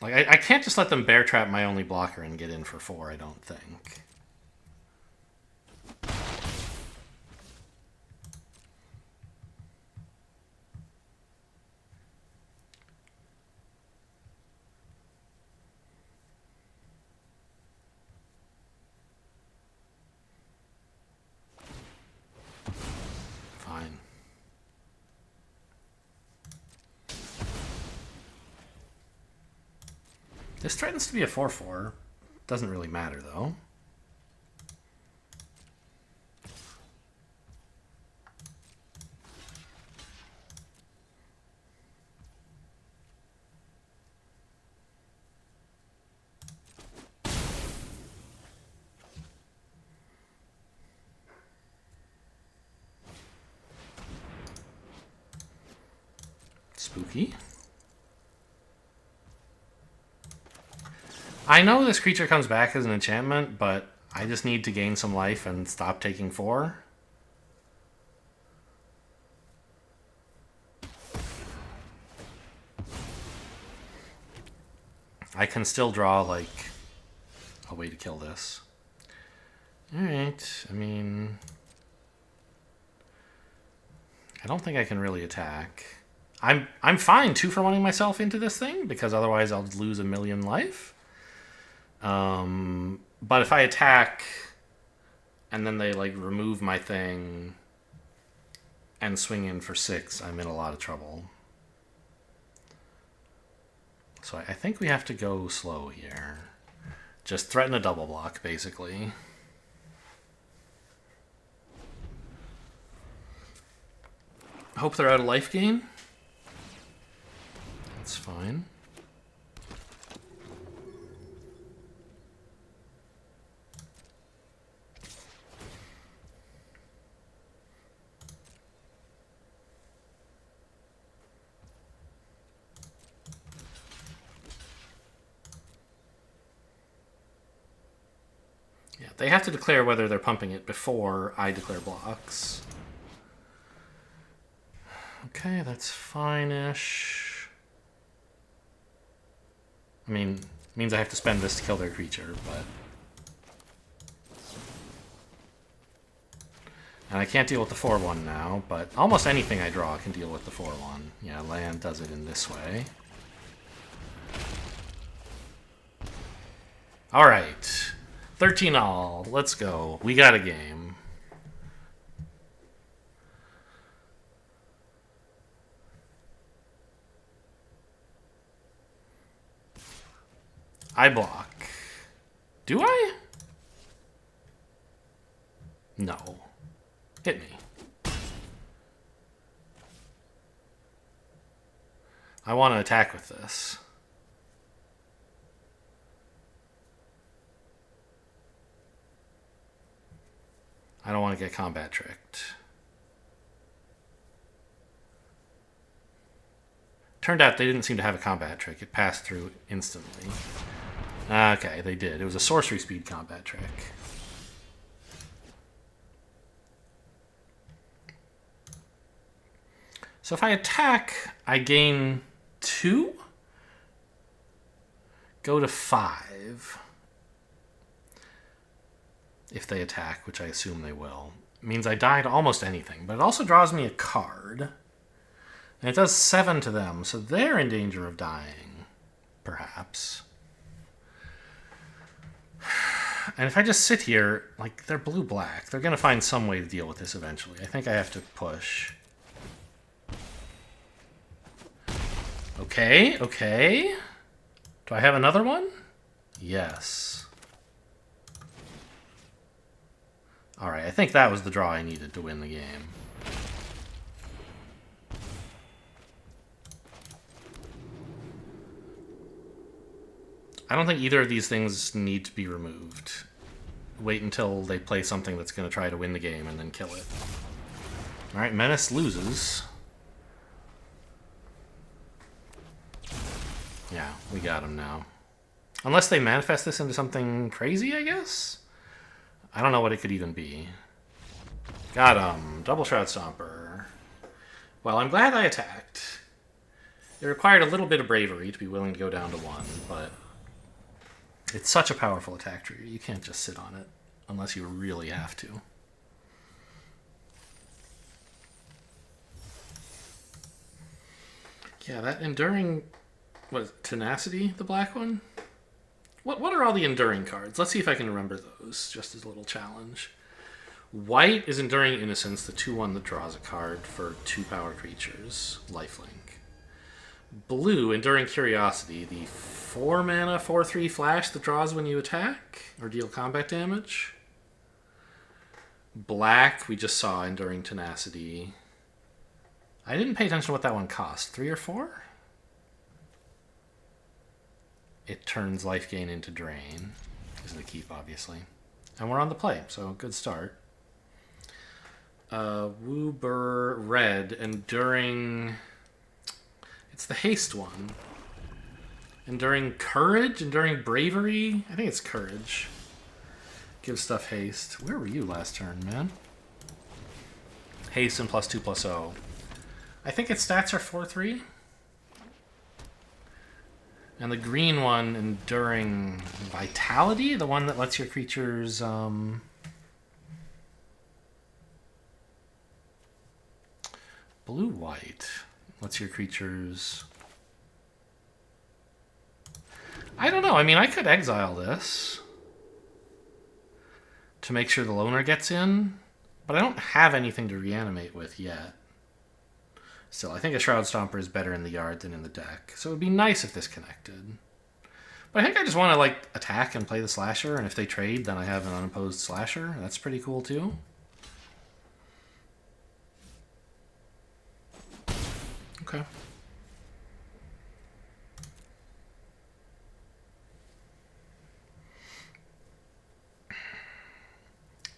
Like, I can't just let them bear trap my only blocker and get in for 4, I don't think. This threatens to be a 4/4. Doesn't really matter, though. Spooky. I know this creature comes back as an enchantment, but I just need to gain some life and stop taking 4. I can still draw, like, a way to kill this. Alright, I mean... I don't think I can really attack. I'm fine 2-for-1ing myself into this thing, because otherwise I'll lose 1,000,000 life. But if I attack and then they like remove my thing and swing in for 6, I'm in a lot of trouble. So I think we have to go slow here. Just threaten a double block, basically. Hope they're out of life gain. That's fine. Yeah, they have to declare whether they're pumping it before I declare blocks. Okay, that's fine-ish. I mean, it means I have to spend this to kill their creature, but... And I can't deal with the 4/1 now, but almost anything I draw can deal with the 4/1. Yeah, land does it in this way. Alright. 13 all. Let's go. We got a game. I block. Do I? No. Hit me. I want to attack with this. I don't want to get combat tricked. Turned out they didn't seem to have a combat trick. It passed through instantly. Okay, they did. It was a sorcery speed combat trick. So if I attack, I gain 2? Go to 5. If they attack, which I assume they will. It means I die to almost anything, but it also draws me a card. And it does 7 to them, so they're in danger of dying, perhaps. And if I just sit here, like, they're blue-black. They're going to find some way to deal with this eventually. I think I have to push. Okay, okay. Do I have another one? Yes. Alright, I think that was the draw I needed to win the game. I don't think either of these things need to be removed. Wait until they play something that's going to try to win the game and then kill it. Alright, Menace loses. Yeah, we got him now. Unless they manifest this into something crazy, I guess? I don't know what it could even be. Got him. Double Shroud Stomper. Well, I'm glad I attacked. It required a little bit of bravery to be willing to go down to 1, but it's such a powerful attack trigger. You can't just sit on it unless you really have to. Yeah, that enduring... What is it, Tenacity, the black one? What are all the enduring cards? Let's see if I can remember those, just as a little challenge. White is Enduring Innocence, the 2/1 that draws a card for 2 power creatures, lifelink. Blue, Enduring Curiosity, the 4-mana 4/3 flash that draws when you attack or deal combat damage. Black, we just saw Enduring Tenacity. I didn't pay attention to what that one cost. 3 or 4? It turns life gain into drain. Isn't a keep, obviously. And we're on the play, so good start. Woober Red, Enduring... It's the haste one. Enduring Courage? Enduring Bravery? I think it's Courage. Give stuff haste. Where were you last turn, man? Haste and +2/+0. I think its stats are 4/3. And the green one, Enduring Vitality, the one that lets your creatures... Blue-white lets your creatures... I don't know. I mean, I could exile this to make sure the loner gets in, but I don't have anything to reanimate with yet. Still, I think a Shroud Stomper is better in the yard than in the deck. So it would be nice if this connected. But I think I just want to, like, attack and play the Slasher, and if they trade, then I have an unopposed Slasher. That's pretty cool, too. Okay.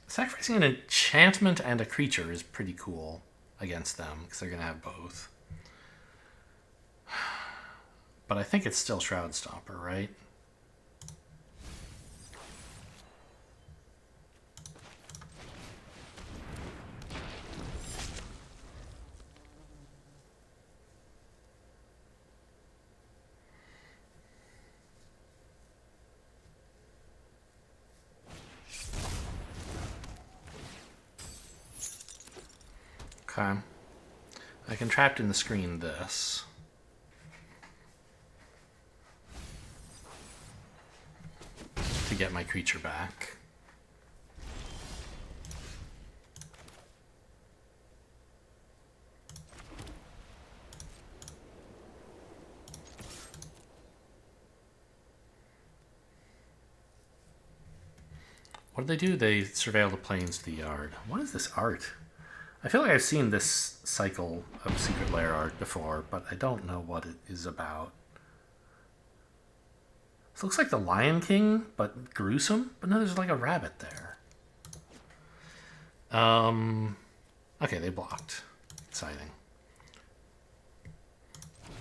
Sacrificing an enchantment and a creature is pretty cool against them, because they're going to have both. But I think it's still Shroud Stomper, right? Okay. I can Trapped in the Screen this. To get my creature back. What did they do? They surveil the plains to the yard. What is this art? I feel like I've seen this cycle of Secret Lair art before, but I don't know what it is about. This looks like the Lion King, but gruesome. But no, there's like a rabbit there. Okay, they blocked. Exciting.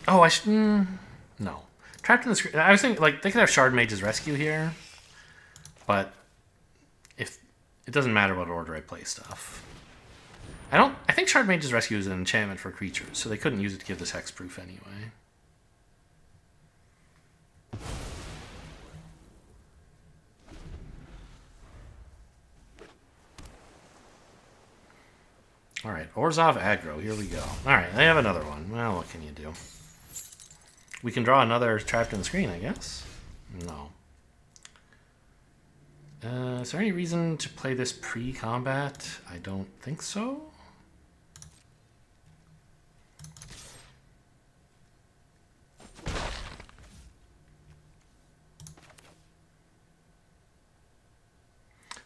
Oh, I should... no. Trapped in the screen... I was thinking, like, they could have Shard Mage's Rescue here. But... if it doesn't matter what order I play stuff. I think Shard Mage's Rescue is an enchantment for creatures, so they couldn't use it to give this hexproof anyway. Alright, Orzhov aggro, here we go. Alright, they have another one. Well, what can you do? We can draw another Trapped in the Screen, I guess? No. Is there any reason to play this pre-combat? I don't think so.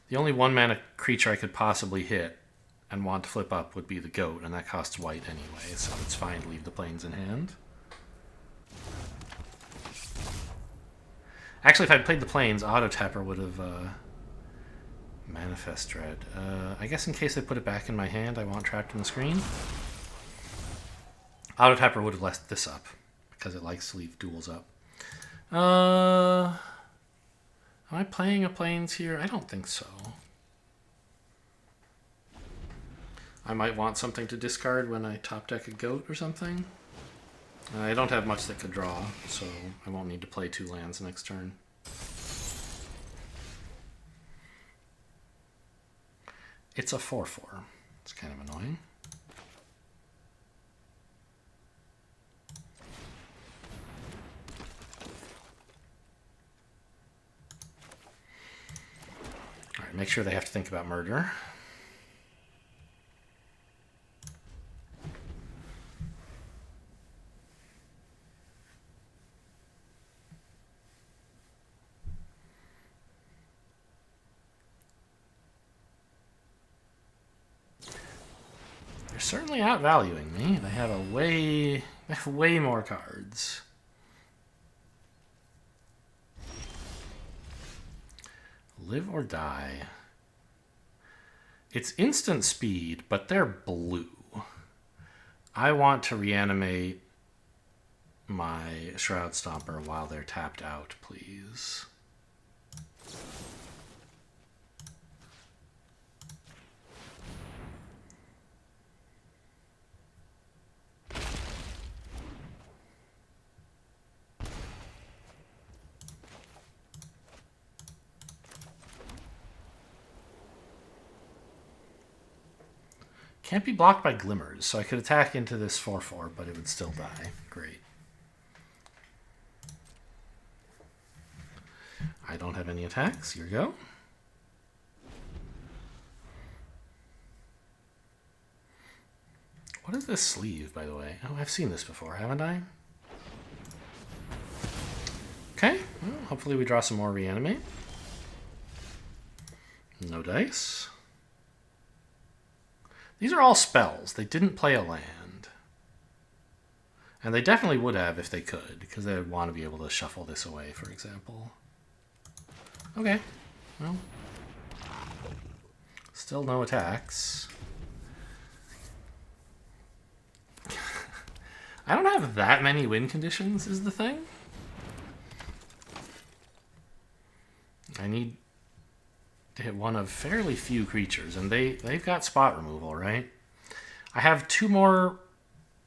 The only 1-mana creature I could possibly hit and want to flip up would be the goat, and that costs white anyway, so it's fine to leave the plains in hand. Actually, if I'd played the plains, Auto Tapper would have Manifest Dread. I guess in case I put it back in my hand, I want Trapped in the Screen. Auto Tapper would have left this up, because it likes to leave duels up. Am I playing a plains here? I don't think so. I might want something to discard when I top deck a goat or something. I don't have much that could draw, so I won't need to play 2 lands next turn. It's a 4/4. It's kind of annoying. Alright, make sure they have to think about murder. Certainly outvaluing me. They have way more cards. Live or Die. It's instant speed, but they're blue. I want to reanimate my Shroud Stomper while they're tapped out, please. Can't be blocked by Glimmers, so I could attack into this 4/4, but it would still die. Great. I don't have any attacks. Here we go. What is this sleeve, by the way? Oh, I've seen this before, haven't I? Okay, well, hopefully we draw some more Reanimate. No dice. These are all spells. They didn't play a land. And they definitely would have if they could, because they would want to be able to shuffle this away, for example. Okay, well. Still no attacks. I don't have that many win conditions, is the thing. I need to hit one of fairly few creatures, and they've got spot removal, right? I have 2 more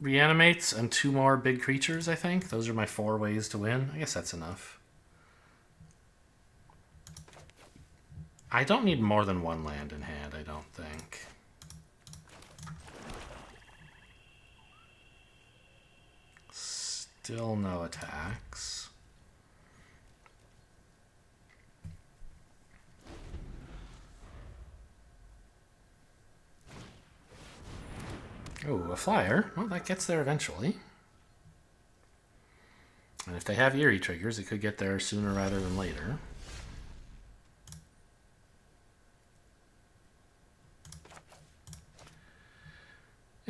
Reanimates and 2 more big creatures, I think. Those are my 4 ways to win. I guess that's enough. I don't need more than 1 land in hand, I don't think. Still no attacks. Oh, a flyer. Well, that gets there eventually. And if they have Eerie triggers, it could get there sooner rather than later.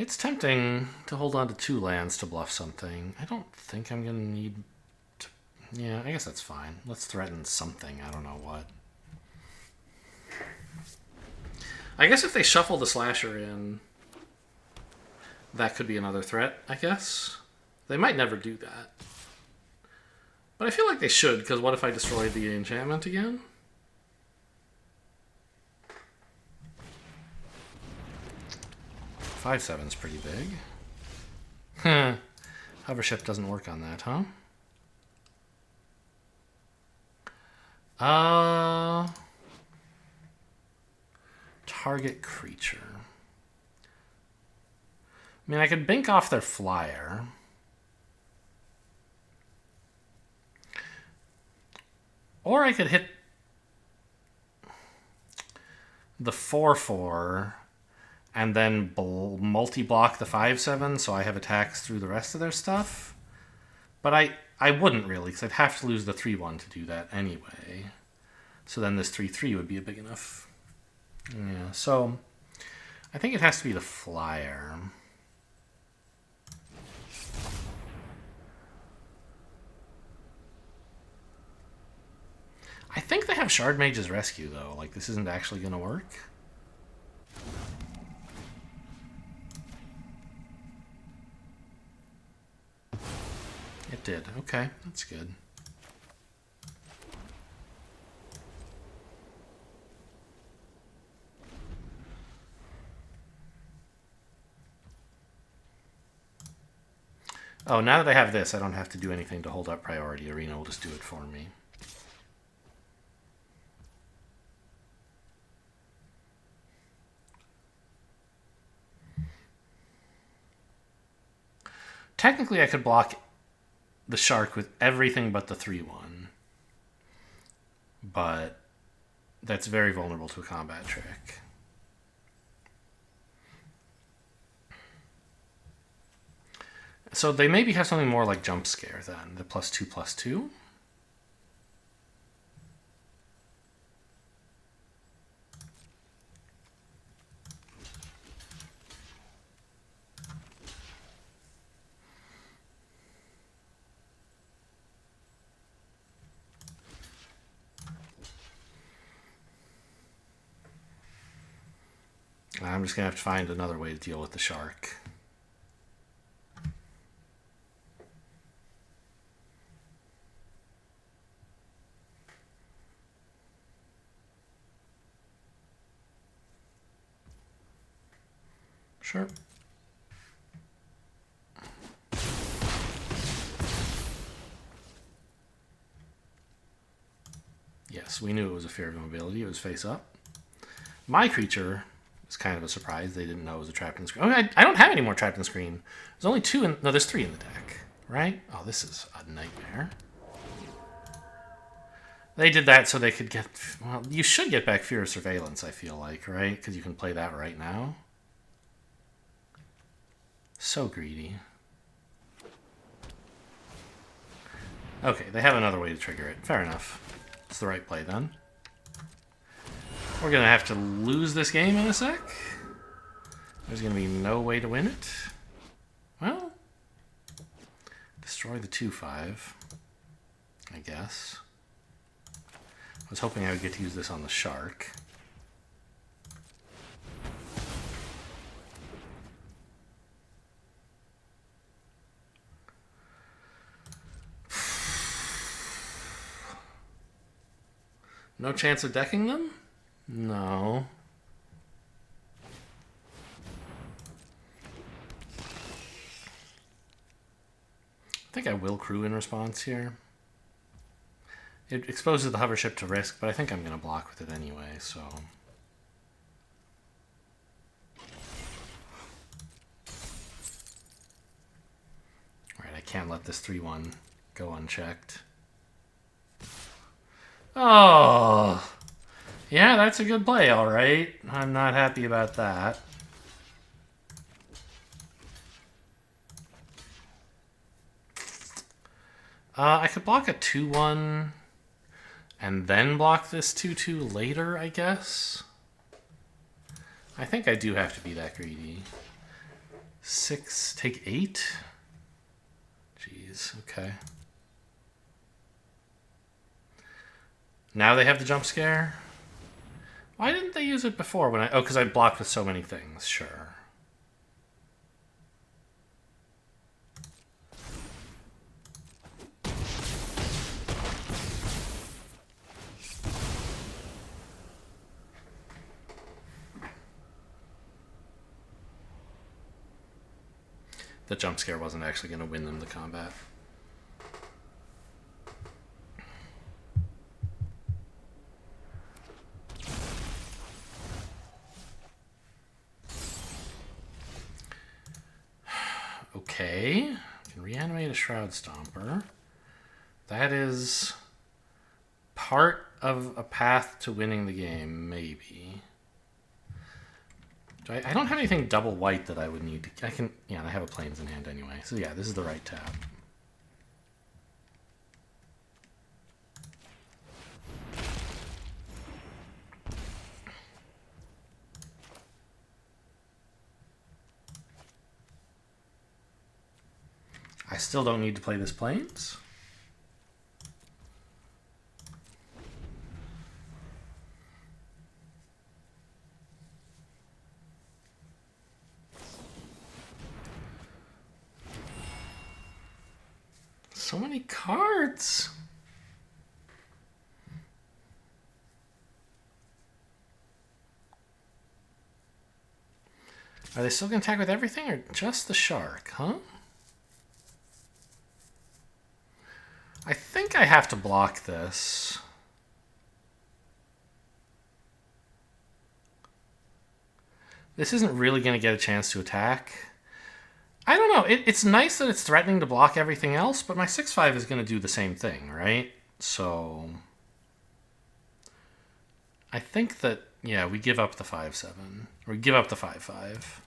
It's tempting to hold on to 2 lands to bluff something. I don't think I'm going to need to... Yeah, I guess that's fine. Let's threaten something. I don't know what. I guess if they shuffle the slasher in, that could be another threat, I guess. They might never do that. But I feel like they should, because what if I destroy the enchantment again? Five seven's pretty big. Hovership doesn't work on that, huh? Target creature. I mean, I could bink off their flyer. Or I could hit the 4/4 and then multi-block the 5/7 so I have attacks through the rest of their stuff. But I wouldn't really, because I'd have to lose the 3/1 to do that anyway. So then this 3/3 would be a big enough. Yeah, so I think it has to be the flyer. I think they have Shard Mage's Rescue, though. Like, this isn't actually going to work. It did. Okay, that's good. Oh, now that I have this, I don't have to do anything to hold up priority. Arena will just do it for me. Technically, I could block the shark with everything but the 3/1. But that's very vulnerable to a combat trick. So they maybe have something more like Jump Scare then, the +2/+2. I'm just going to have to find another way to deal with the shark. Sure. Yes, we knew it was a fear of mobility. It was face up. My creature is kind of a surprise. They didn't know it was a trapped in screen. Oh, I don't have any more trapped in screen. There's only 2 in... No, there's 3 in the deck, right? Oh, this is a nightmare. They did that so they could get... Well, you should get back Fear of Surveillance, I feel like, right? Because you can play that right now. So greedy. Okay, they have another way to trigger it. Fair enough. It's the right play then. We're going to have to lose this game in a sec. There's going to be no way to win it. Well, destroy the 2/5, I guess. I was hoping I would get to use this on the shark. No chance of decking them? No. I think I will crew in response here. It exposes the hover ship to risk, but I think I'm going to block with it anyway, so... Alright, I can't let this 3/1 go unchecked. Oh! Yeah, that's a good play, alright. I'm not happy about that. I could block a 2/1 and then block this 2/2 later, I guess. I think I do have to be that greedy. 6, take 8? Jeez, okay. Now they have the jump scare? Why didn't they use it before when I... Oh, because I blocked with so many things, sure. The jump scare wasn't actually going to win them the combat. Okay. Can reanimate a Shroud Stomper. That is part of a path to winning the game, maybe. I don't have anything double white that I would need to... I can... Yeah, I have a plains in hand anyway. So yeah, this is the right tap. I still don't need to play this plains. So many cards. Are they still going to attack with everything or just the shark, huh? I think I have to block this. This isn't really going to get a chance to attack. I don't know. It's nice that it's threatening to block everything else, but my 6/5 is going to do the same thing, right? So I think that, yeah, we give up the 5/7. Or we give up the 5/5.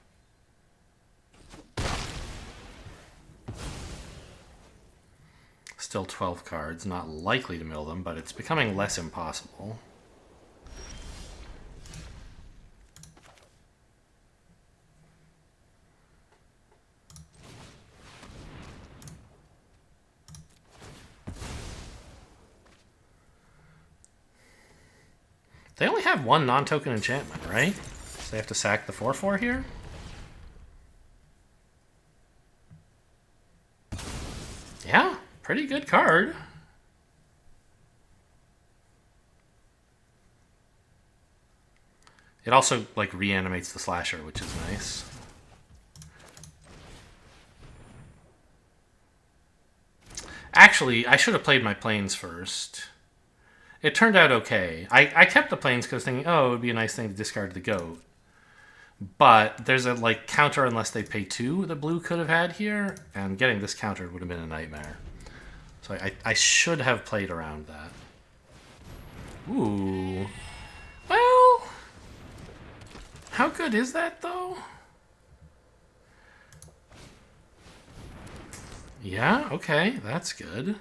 Still 12 cards. Not likely to mill them, but it's becoming less impossible. They only have one non-token enchantment, right? So they have to sack the 4/4 here? Yeah, pretty good card. It also, like, reanimates the slasher, which is nice. Actually, I should have played my plains first. It turned out okay. I kept the plains because I was thinking, oh, it would be a nice thing to discard the goat. But there's a like counter unless they pay 2 that blue could have had here, and getting this countered would have been a nightmare. So I should have played around that. Ooh. Well, how good is that, though? Yeah, okay, that's good.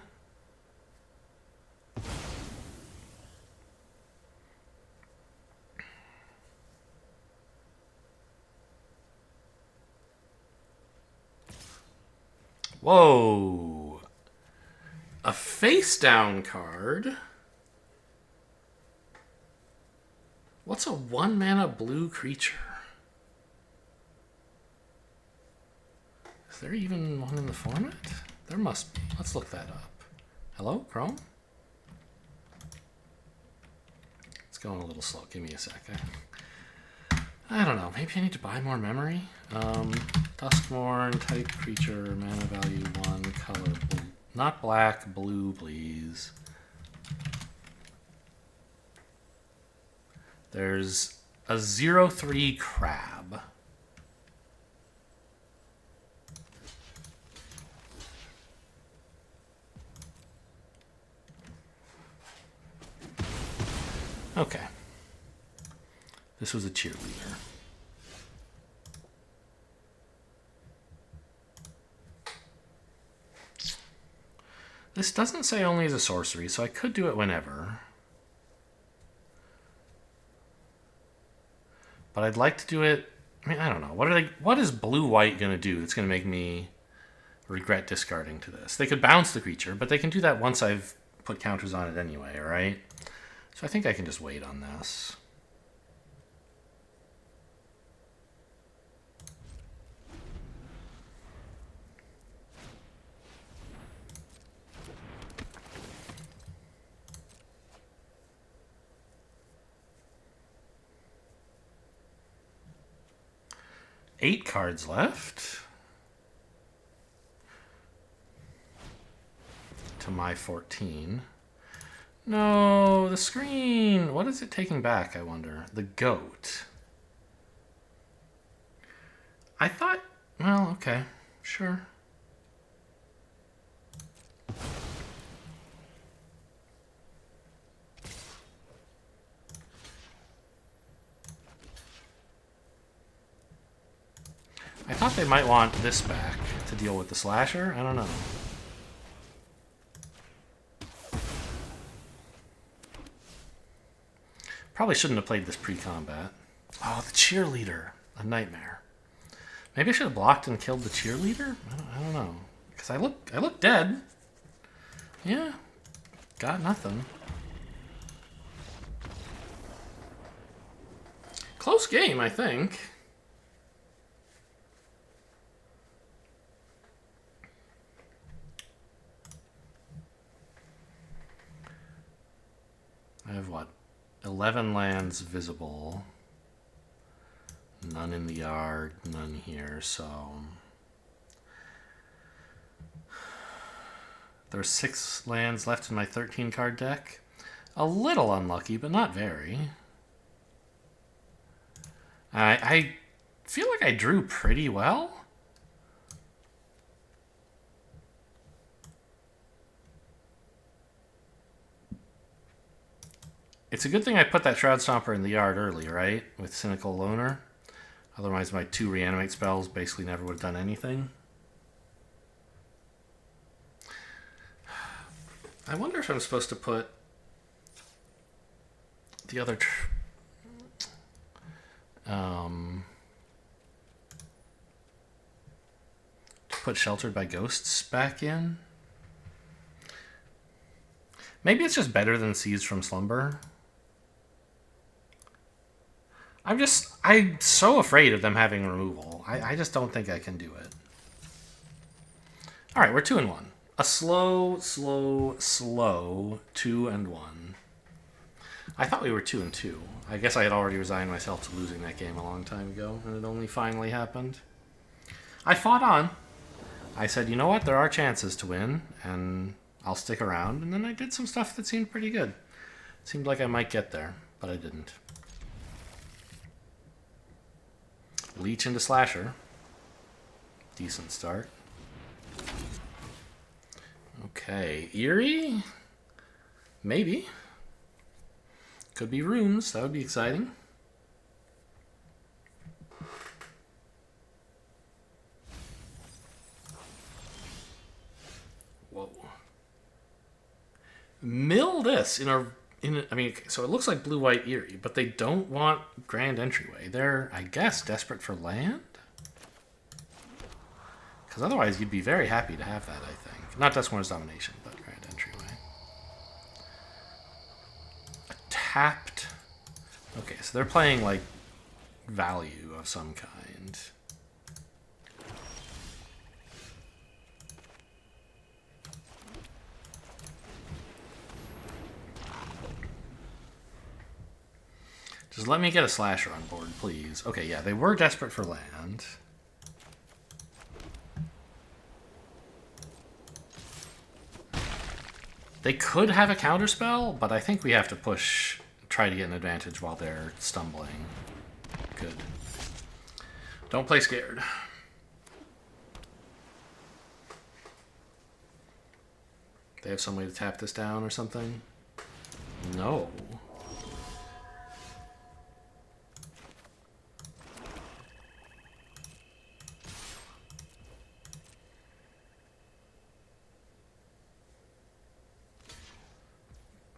Whoa. A face-down card? What's a 1-mana blue creature? Is there even one in the format? There must be. Let's look that up. Hello, Chrome? It's going a little slow. Give me a sec. I don't know. Maybe I need to buy more memory? Duskmourn, type creature, mana value 1, color blue. Not black, blue, please. There's a 0/3 crab. Okay. This was a cheerleader. This doesn't say only as a sorcery, so I could do it whenever. But I'd like to do it I mean, I don't know. What is blue-white going to do that's going to make me regret discarding to this? They could bounce the creature, but they can do that once I've put counters on it anyway, right? So I think I can just wait on this. Eight cards left. To my 14. No, the screen. What is it taking back, I wonder? The goat. I thought, well, okay, sure. I thought they might want this back to deal with the slasher. I don't know. Probably shouldn't have played this pre-combat. Oh, the cheerleader. A nightmare. Maybe I should have blocked and killed the cheerleader? I don't know. Because I look dead. Yeah. Got nothing. Close game, I think. I have what? 11 lands visible. None in the yard, none here, so... There's 6 lands left in my 13 card deck. A little unlucky, but not very. I feel like I drew pretty well. It's a good thing I put that Shroud Stomper in the yard early, right? With Cynical Loner. Otherwise my 2 reanimate spells basically never would have done anything. I wonder if I'm supposed to put the other... put Sheltered by Ghosts back in? Maybe it's just better than Seized from Slumber. I'm so afraid of them having removal. I just don't think I can do it. All right, we're 2-1. A slow 2-1. I thought we were 2-2. I guess I had already resigned myself to losing that game a long time ago, and it only finally happened. I fought on. I said, you know what? There are chances to win, and I'll stick around. And then I did some stuff that seemed pretty good. It seemed like I might get there, but I didn't. Leech into Slasher. Decent start. Okay, Eerie? Maybe. Could be Rooms. That would be exciting. Whoa. Mill this I mean, so it looks like blue-white Eerie, but they don't want Grand Entryway. They're, I guess, desperate for land? Because otherwise you'd be very happy to have that, I think. Not Duskmourner's Domination, but Grand Entryway. A tapped... Okay, so they're playing, like, value of some kind. Just let me get a Slasher on board, please. Okay, yeah, they were desperate for land. They could have a counterspell, but I think we have to try to get an advantage while they're stumbling. Good. Don't play scared. They have some way to tap this down or something? No.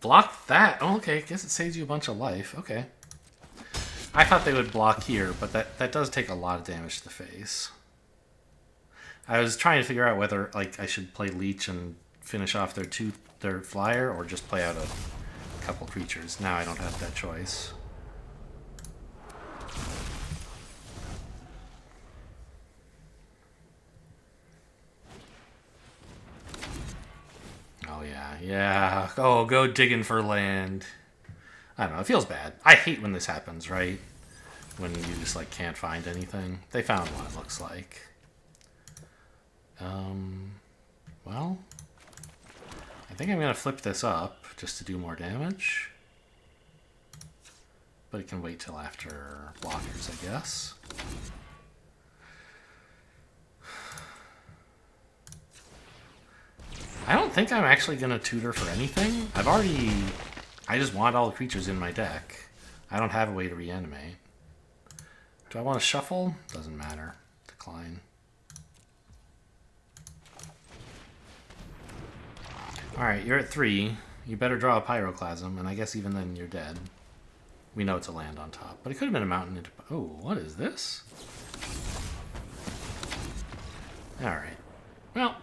Block that. Oh, okay. Guess it saves you a bunch of life. Okay. I thought they would block here, but that does take a lot of damage to the face. I was trying to figure out whether like I should play Leech and finish off their flyer, or just play out a couple creatures. Now I don't have that choice. Oh yeah. Oh, go digging for land. I don't know, it feels bad. I hate when this happens, right? When you just like can't find anything. They found one, it looks like. Well, I think I'm gonna flip this up just to do more damage. But it can wait till after blockers, I guess. I don't think I'm actually gonna tutor for anything. I just want all the creatures in my deck. I don't have a way to reanimate. Do I want to shuffle? Doesn't matter. Decline. Alright, you're at 3. You better draw a Pyroclasm, and I guess even then you're dead. We know it's a land on top, but it could have been a mountain into... Oh, what is this? Alright. Well,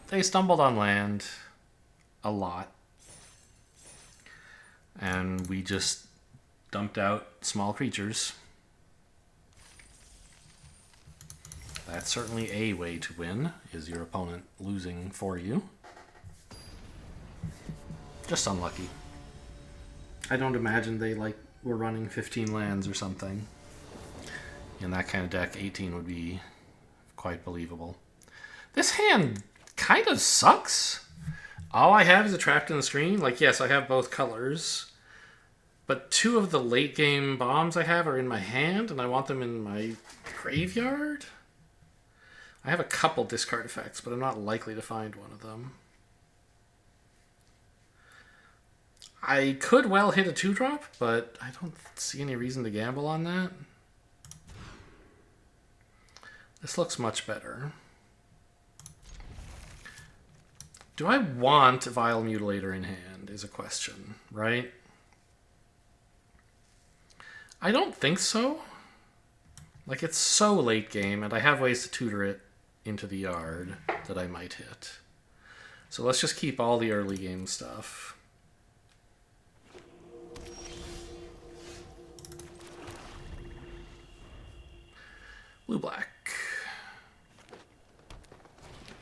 they stumbled on land a lot. And we just dumped out small creatures. That's certainly a way to win, is your opponent losing for you. Just unlucky. I don't imagine they were running 15 lands or something. In that kind of deck, 18 would be quite believable. This hand kind of sucks. All I have is a Trapped in the Screen. Yes, I have both colors. But 2 of the late game bombs I have are in my hand, and I want them in my graveyard. I have a couple discard effects, but I'm not likely to find one of them. I could well hit a 2-drop, but I don't see any reason to gamble on that. This looks much better. Do I want Vile Mutilator in hand is a question, right? I don't think so. It's so late game, and I have ways to tutor it into the yard that I might hit. So let's just keep all the early game stuff. Blue-black.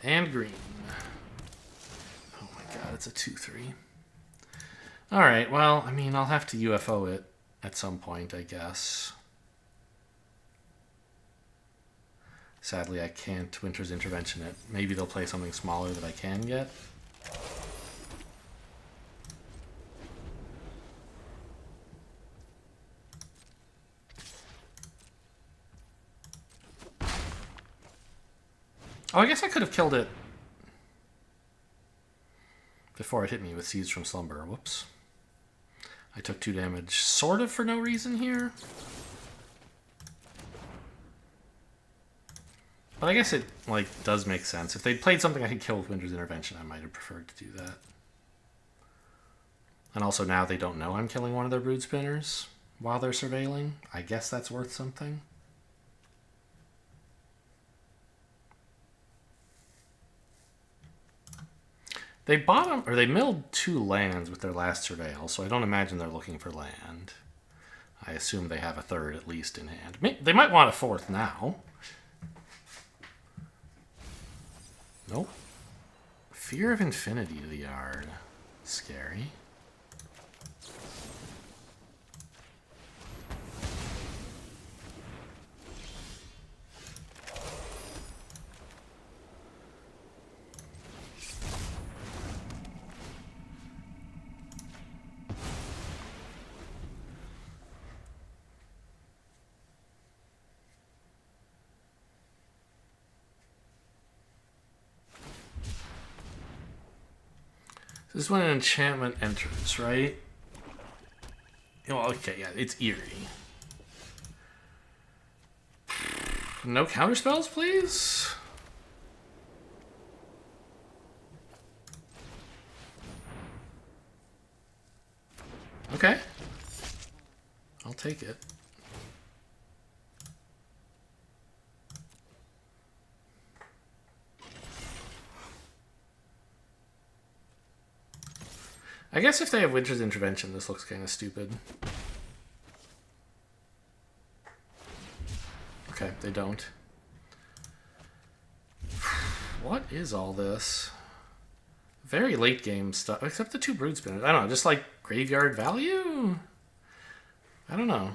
And green. Oh my god, it's a 2-3. Alright, well, I mean, I'll have to UFO it at some point, I guess. Sadly, I can't Winter's Intervention it. Maybe they'll play something smaller that I can get. Oh, I guess I could have killed it before it hit me with Seeds from Slumber. Whoops. I took 2 damage sort of for no reason here. But I guess it, does make sense. If they'd played something I could kill with Winter's Intervention, I might have preferred to do that. And also now they don't know I'm killing one of their Brood Spinners while they're surveilling. I guess that's worth something. They they milled 2 lands with their last surveil, so I don't imagine they're looking for land. I assume they have a 3rd at least in hand. They might want a 4th now. Nope. Fear of Infinity to the yard. Scary. This is when an enchantment enters, right? Oh, okay, yeah, it's eerie. No counterspells, please? Okay. I'll take it. I guess if they have Winter's Intervention, this looks kind of stupid. Okay, they don't. What is all this? Very late game stuff, except the 2 Brood Spinners. I don't know, just like graveyard value? I don't know.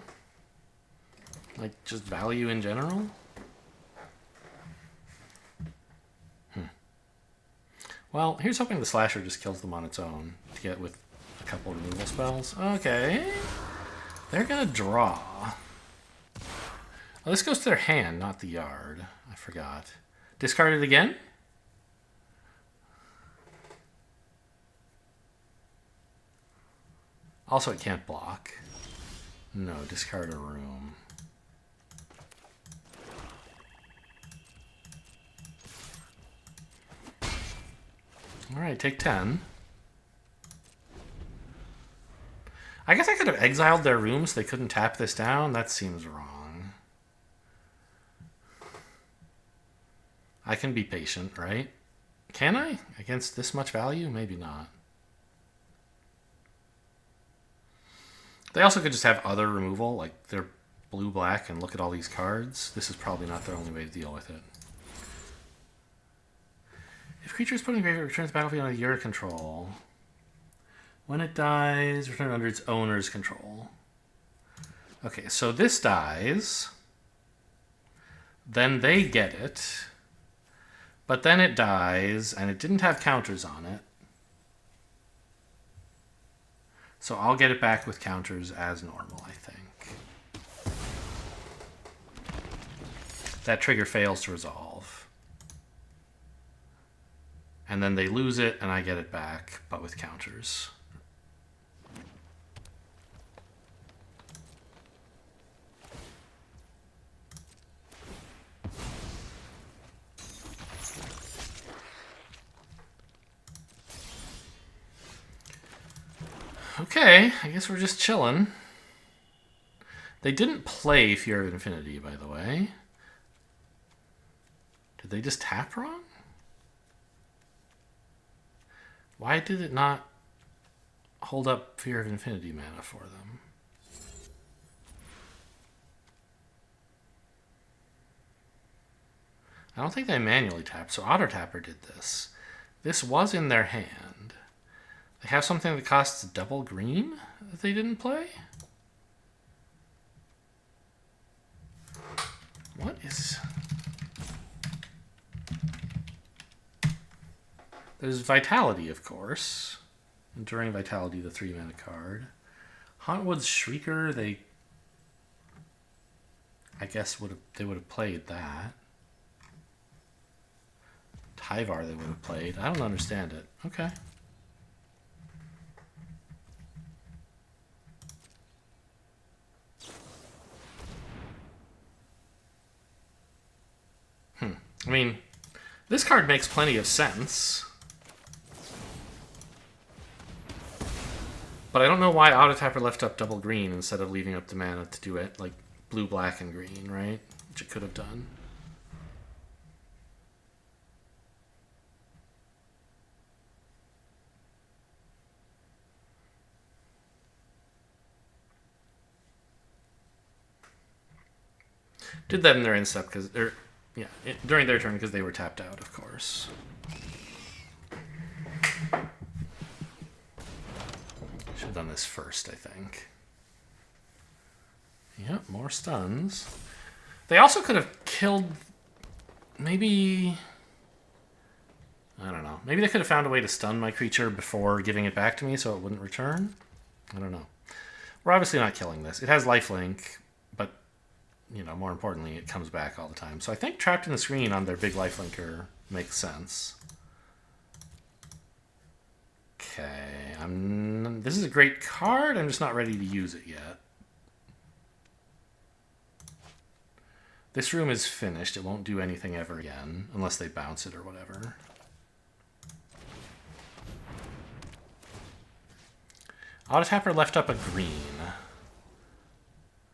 Like just value in general? Well, here's hoping the Slasher just kills them on its own to get with a couple removal spells. Okay. They're gonna draw. Oh, this goes to their hand, not the yard. I forgot. Discard it again? Also, it can't block. No, discard a room. Alright, take 10. I guess I could have exiled their room so they couldn't tap this down. That seems wrong. I can be patient, right? Can I? Against this much value? Maybe not. They also could just have other removal, like they're blue-black and look at all these cards. This is probably not their only way to deal with it. If creature is put in the graveyard, returns the battlefield under your control. When it dies, return it under its owner's control. Okay, so this dies. Then they get it. But then it dies, and it didn't have counters on it. So I'll get it back with counters as normal, I think. That trigger fails to resolve. And then they lose it, and I get it back, but with counters. Okay, I guess we're just chilling. They didn't play Fury of Infinity, by the way. Did they just tap wrong? Why did it not hold up Fear of Infinity mana for them? I don't think they manually tapped, so Auto Tapper did this. This was in their hand. They have something that costs double green that they didn't play? What is... There's Vitality, of course. Enduring Vitality, the 3-mana card. Hauntwood's Shrieker, they... I guess they would have played that. Tyvar they would have played. I don't understand it. Okay. I mean, this card makes plenty of sense. But I don't know why Auto Tapper left up double green instead of leaving up the mana to do it like blue, black, and green, right? Which it could have done. Did that in their end step because they're during their turn because they were tapped out, of course. Should have done this first, I think. Yep, more stuns. They also could have killed... Maybe... I don't know. Maybe they could have found a way to stun my creature before giving it back to me so it wouldn't return. I don't know. We're obviously not killing this. It has lifelink, but, you know, more importantly, it comes back all the time. So I think Trapped in the Screen on their big lifelinker makes sense. Okay, this is a great card. I'm just not ready to use it yet. This room is finished. It won't do anything ever again, unless they bounce it or whatever. Auto Tapper left up a green.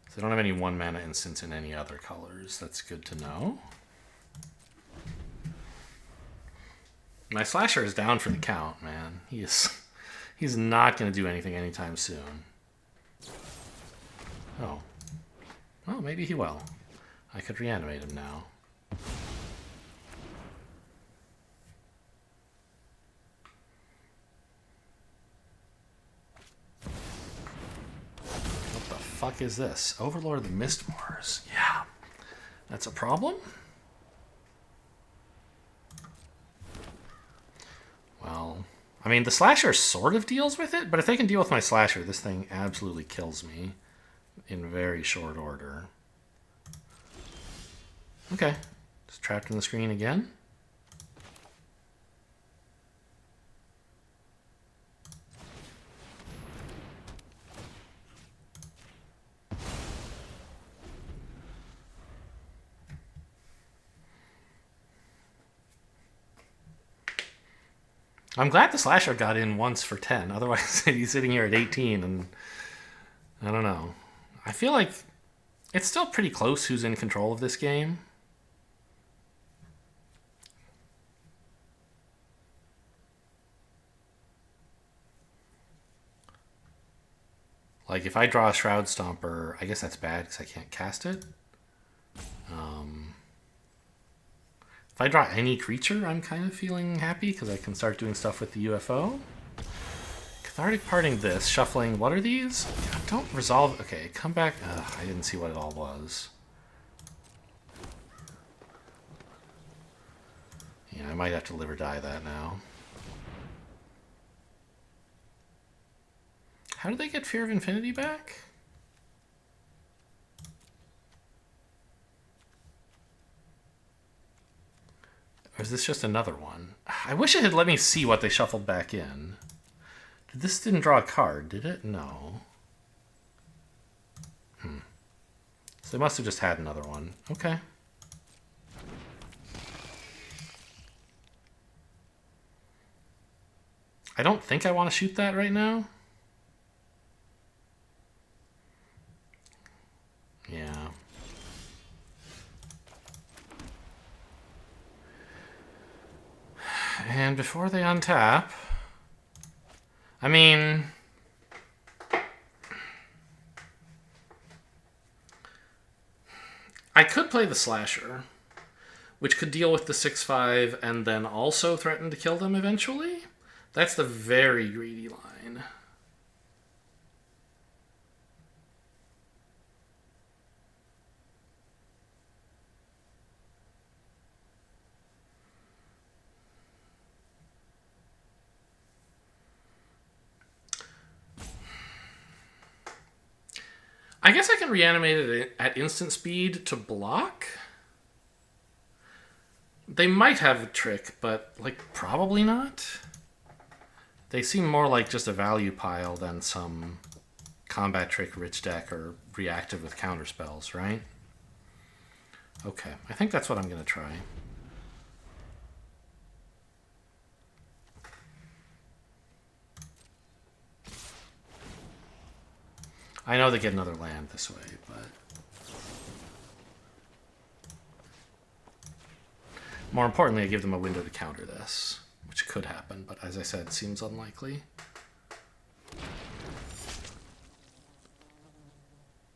So they don't have any 1-mana instants in any other colors. That's good to know. My Slasher is down for the count, man. He's He's not going to do anything anytime soon. Oh. Well, maybe he will. I could reanimate him now. What the fuck is this? Overlord of the Mistmores. Yeah. That's a problem? Well, I mean, the Slasher sort of deals with it, but if they can deal with my Slasher, this thing absolutely kills me in very short order. Okay. Just trapped in the screen again. I'm glad the Slasher got in once for 10. Otherwise, he's sitting here at 18, and I don't know. I feel like it's still pretty close who's in control of this game. Like, if I draw a Shroud Stomper, I guess that's bad because I can't cast it. If I draw any creature, I'm kind of feeling happy because I can start doing stuff with the UFO. Cathartic Parting this, shuffling. What are these? Don't resolve. Okay, come back. Ugh, I didn't see what it all was. Yeah, I might have to live or die that now. How do they get Fear of Infinity back? Or is this just another one? I wish it had let me see what they shuffled back in. This didn't draw a card, did it? No. So they must have just had another one. Okay. I don't think I want to shoot that right now. Yeah. And before they untap, I mean, I could play the Slasher, which could deal with the 6/5 and then also threaten to kill them eventually. That's the very greedy line. I guess I can reanimate it at instant speed to block. They might have a trick, but, like, probably not. They seem more like just a value pile than some combat trick rich deck or reactive with counter spells, right? Okay, I think that's what I'm going to try. I know they get another land this way, but more importantly, I give them a window to counter this, which could happen, but as I said, seems unlikely.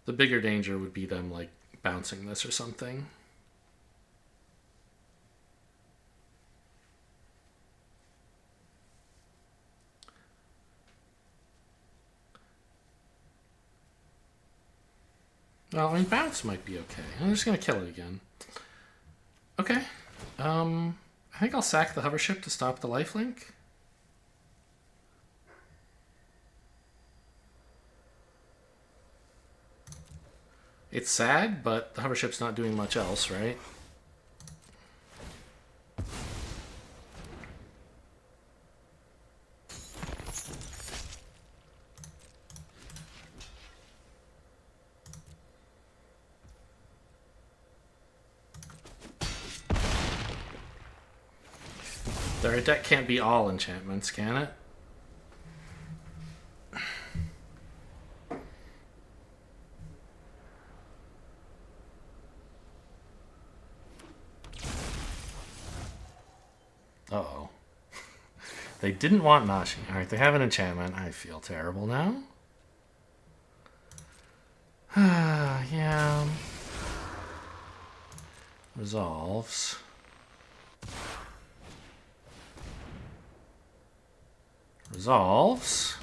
The bigger danger would be them, like, bouncing this or something. Well, I mean, bounce might be okay. I'm just going to kill it again. Okay. I think I'll sack the hover ship to stop the lifelink. It's sad, but the hover ship's not doing much else, right? Their deck can't be all enchantments, can it? Uh-oh. They didn't want Nashi. Alright, they have an enchantment. I feel terrible now. Yeah. Resolves. Resolves.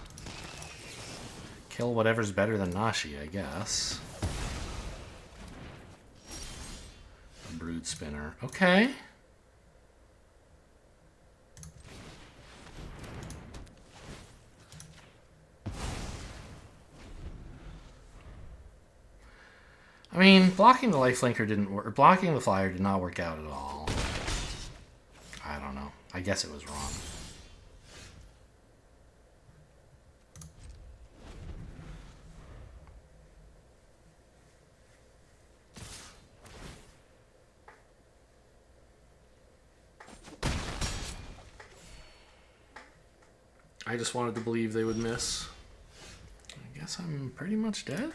Kill whatever's better than Nashi, I guess. A Brood Spinner. Okay. I mean, blocking the lifelinker didn't work. Blocking the flyer did not work out at all. I don't know. I guess it was wrong. I just wanted to believe they would miss. I guess I'm pretty much dead.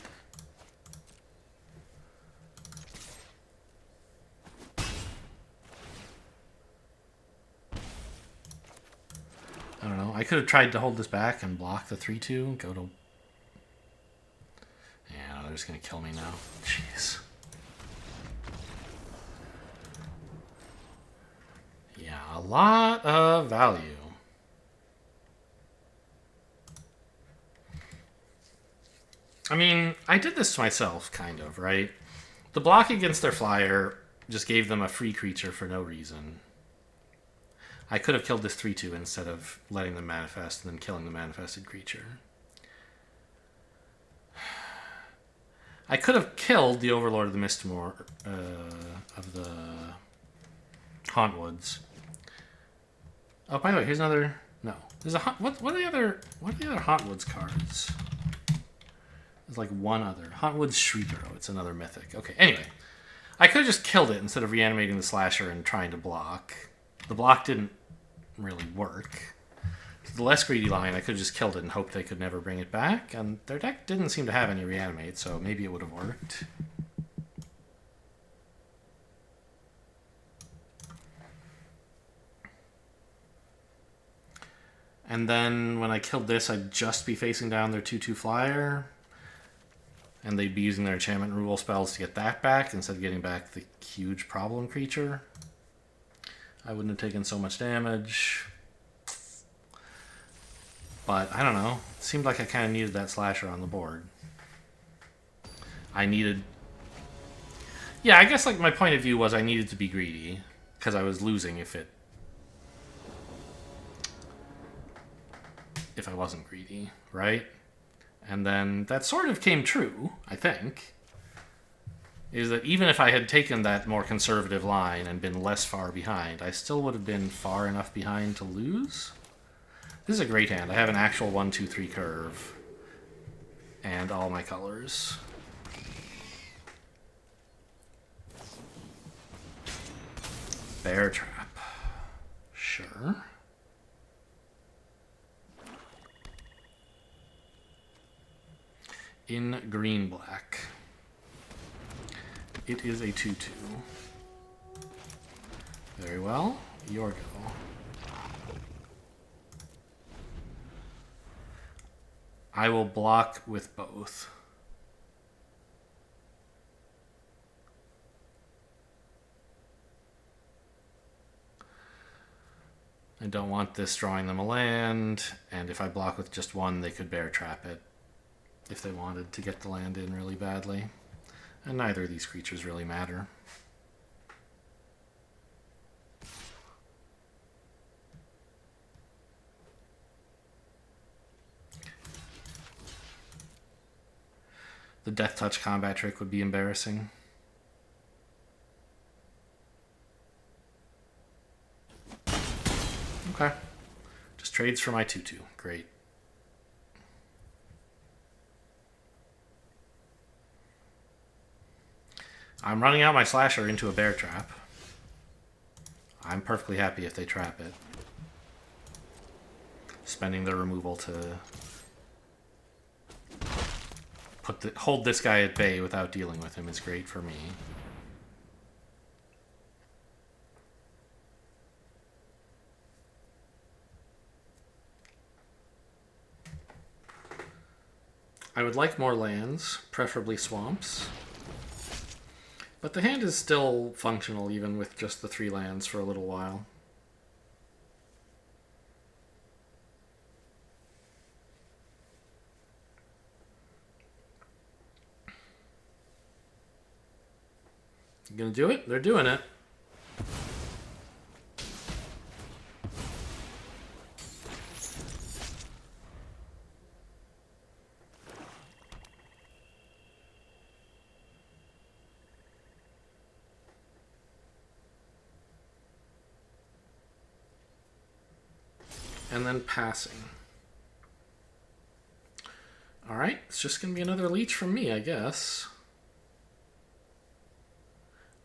I don't know. I could have tried to hold this back and block the 3-2. Go to... Yeah, they're just going to kill me now. Jeez. Yeah, a lot of value. I mean, I did this to myself, kind of, right? The block against their flyer just gave them a free creature for no reason. I could have killed this 3-2 instead of letting them manifest and then killing the manifested creature. I could have killed the Overlord of the Mistmoor of the Hauntwoods. Oh, by the way, here's another. No, there's a what are the other Hauntwoods cards? There's like one other Hauntwoods Shrieker. Oh, it's another mythic. Okay, anyway, I could have just killed it instead of reanimating the slasher and trying to block. The block didn't really work. The less greedy line, I could have just killed it and hoped they could never bring it back. And their deck didn't seem to have any reanimate, so maybe it would have worked. And then when I killed this, I'd just be facing down their 2-2 flyer. And they'd be using their enchantment removal spells to get that back instead of getting back the huge problem creature. I wouldn't have taken so much damage. But, I don't know. It seemed like I kind of needed that slasher on the board. I needed... Yeah, I guess like my point of view was I needed to be greedy. Because I was losing if I wasn't greedy, right? And then that sort of came true, I think. Is that even if I had taken that more conservative line and been less far behind, I still would have been far enough behind to lose. This is a great hand. I have an actual 1-2-3 curve. And all my colors. Bear Trap. Sure. In green-black. It is a 2-2. Very well. Your go. I will block with both. I don't want this drawing them a land, and if I block with just one, they could bear trap it if they wanted to get the land in really badly. And neither of these creatures really matter. The Death Touch combat trick would be embarrassing. Okay. Just trades for my 2-2. Great. I'm running out my slasher into a bear trap. I'm perfectly happy if they trap it. Spending their removal to hold this guy at bay without dealing with him is great for me. I would like more lands, preferably swamps. But the hand is still functional even with just the 3 lands for a little while. You gonna do it? They're doing it. And then passing. Alright, it's just going to be another leech from me, I guess.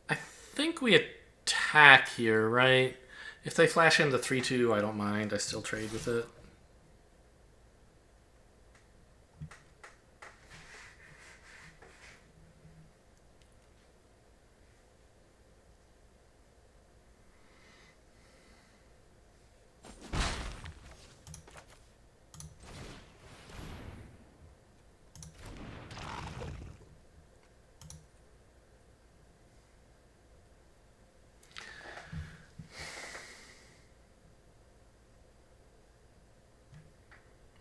I think we attack here, right? If they flash in the 3-2, I don't mind. I still trade with it.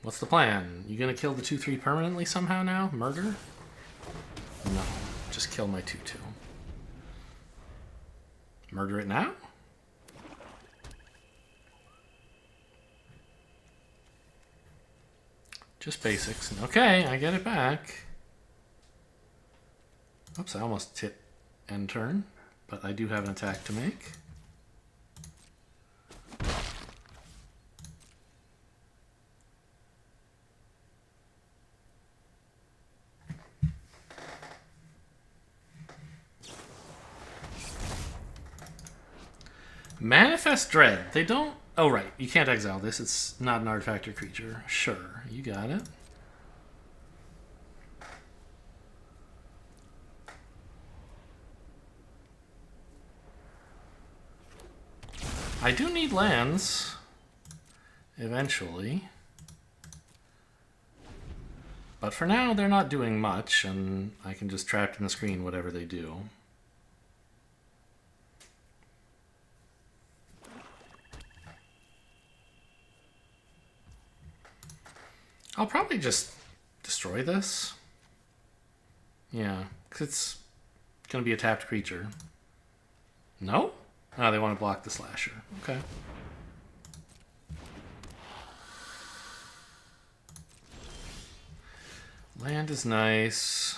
What's the plan? You gonna kill the 2-3 permanently somehow now? Murder? No. Just kill my 2-2. Murder it now? Just basics. Okay, I get it back. Oops, I almost hit end turn, but I do have an attack to make. Manifest Dread. They don't... Oh, right. You can't exile this. It's not an artifact or creature. Sure. You got it. I do need lands. Eventually. But for now, they're not doing much, and I can just trap in the screen whatever they do. I'll probably just destroy this. Yeah, because it's going to be a tapped creature. No? Oh, they want to block the slasher. Okay. Land is nice.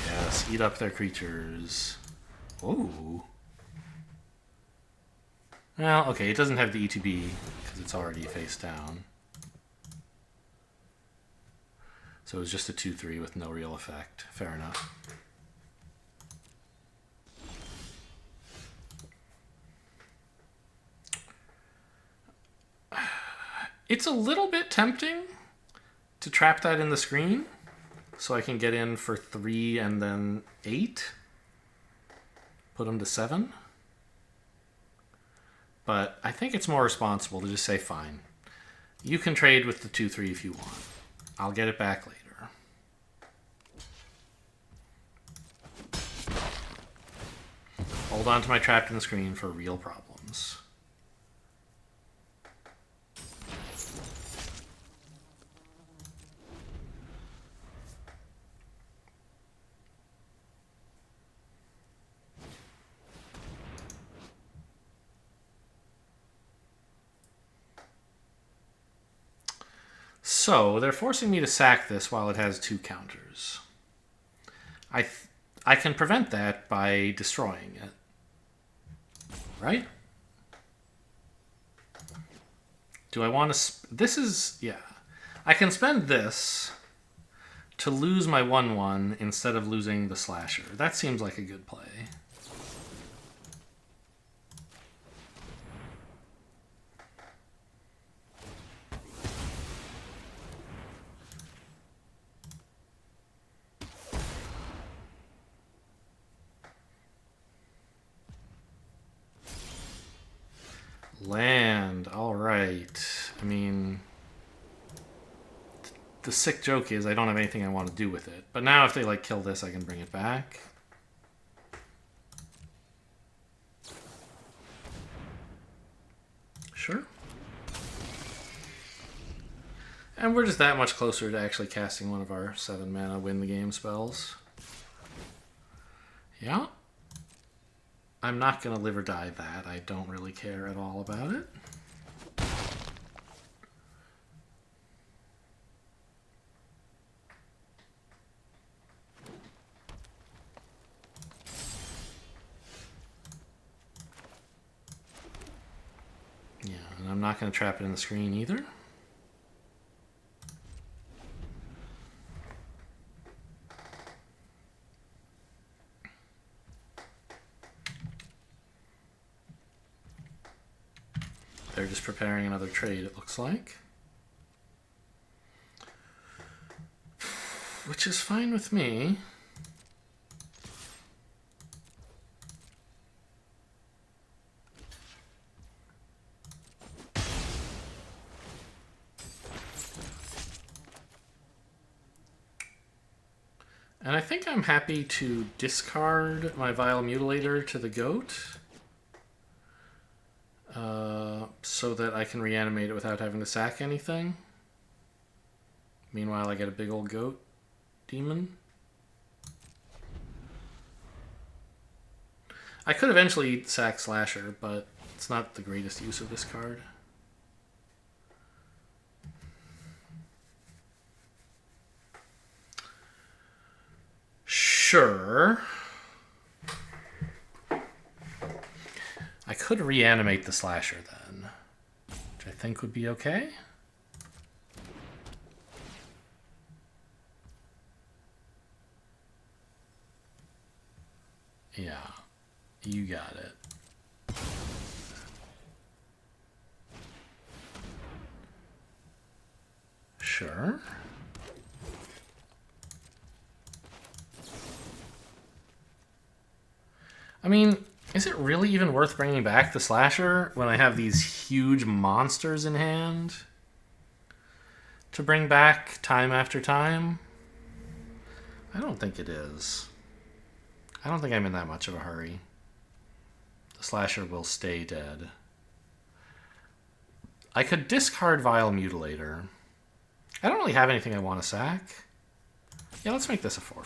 Yes, eat up their creatures. Ooh. Well, okay, it doesn't have the ETB because it's already face down. So it was just a 2-3 with no real effect. Fair enough. It's a little bit tempting to trap that in the screen so I can get in for 3 and then 8. Put them to 7. But I think it's more responsible to just say, fine. You can trade with the 2-3 if you want. I'll get it back later. Hold on to my trapped in the screen for real problems. So, they're forcing me to sack this while it has 2 counters. I can prevent that by destroying it. Right? Do I want to... This is... Yeah. I can spend this to lose my 1-1 instead of losing the slasher. That seems like a good play. Land. All right. I mean, the sick joke is I don't have anything I want to do with it. But now if they like kill this, I can bring it back. Sure. And we're just that much closer to actually casting one of our 7 mana win the game spells. Yeah. I'm not going to live or die that. I don't really care at all about it. Yeah, and I'm not going to trap it in the screen either. They're just preparing another trade, it looks like. Which is fine with me. And I think I'm happy to discard my Vile Mutilator to the goat. So that I can reanimate it without having to sack anything. Meanwhile, I get a big old goat demon. I could eventually sack Slasher, but it's not the greatest use of this card. Sure. I could reanimate the Slasher then, which I think would be okay. Yeah, you got it. Sure. I mean, is it really even worth bringing back the Slasher when I have these huge monsters in hand to bring back time after time? I don't think it is. I don't think I'm in that much of a hurry. The Slasher will stay dead. I could discard Vile Mutilator. I don't really have anything I want to sack. Yeah, let's make this a 4/4.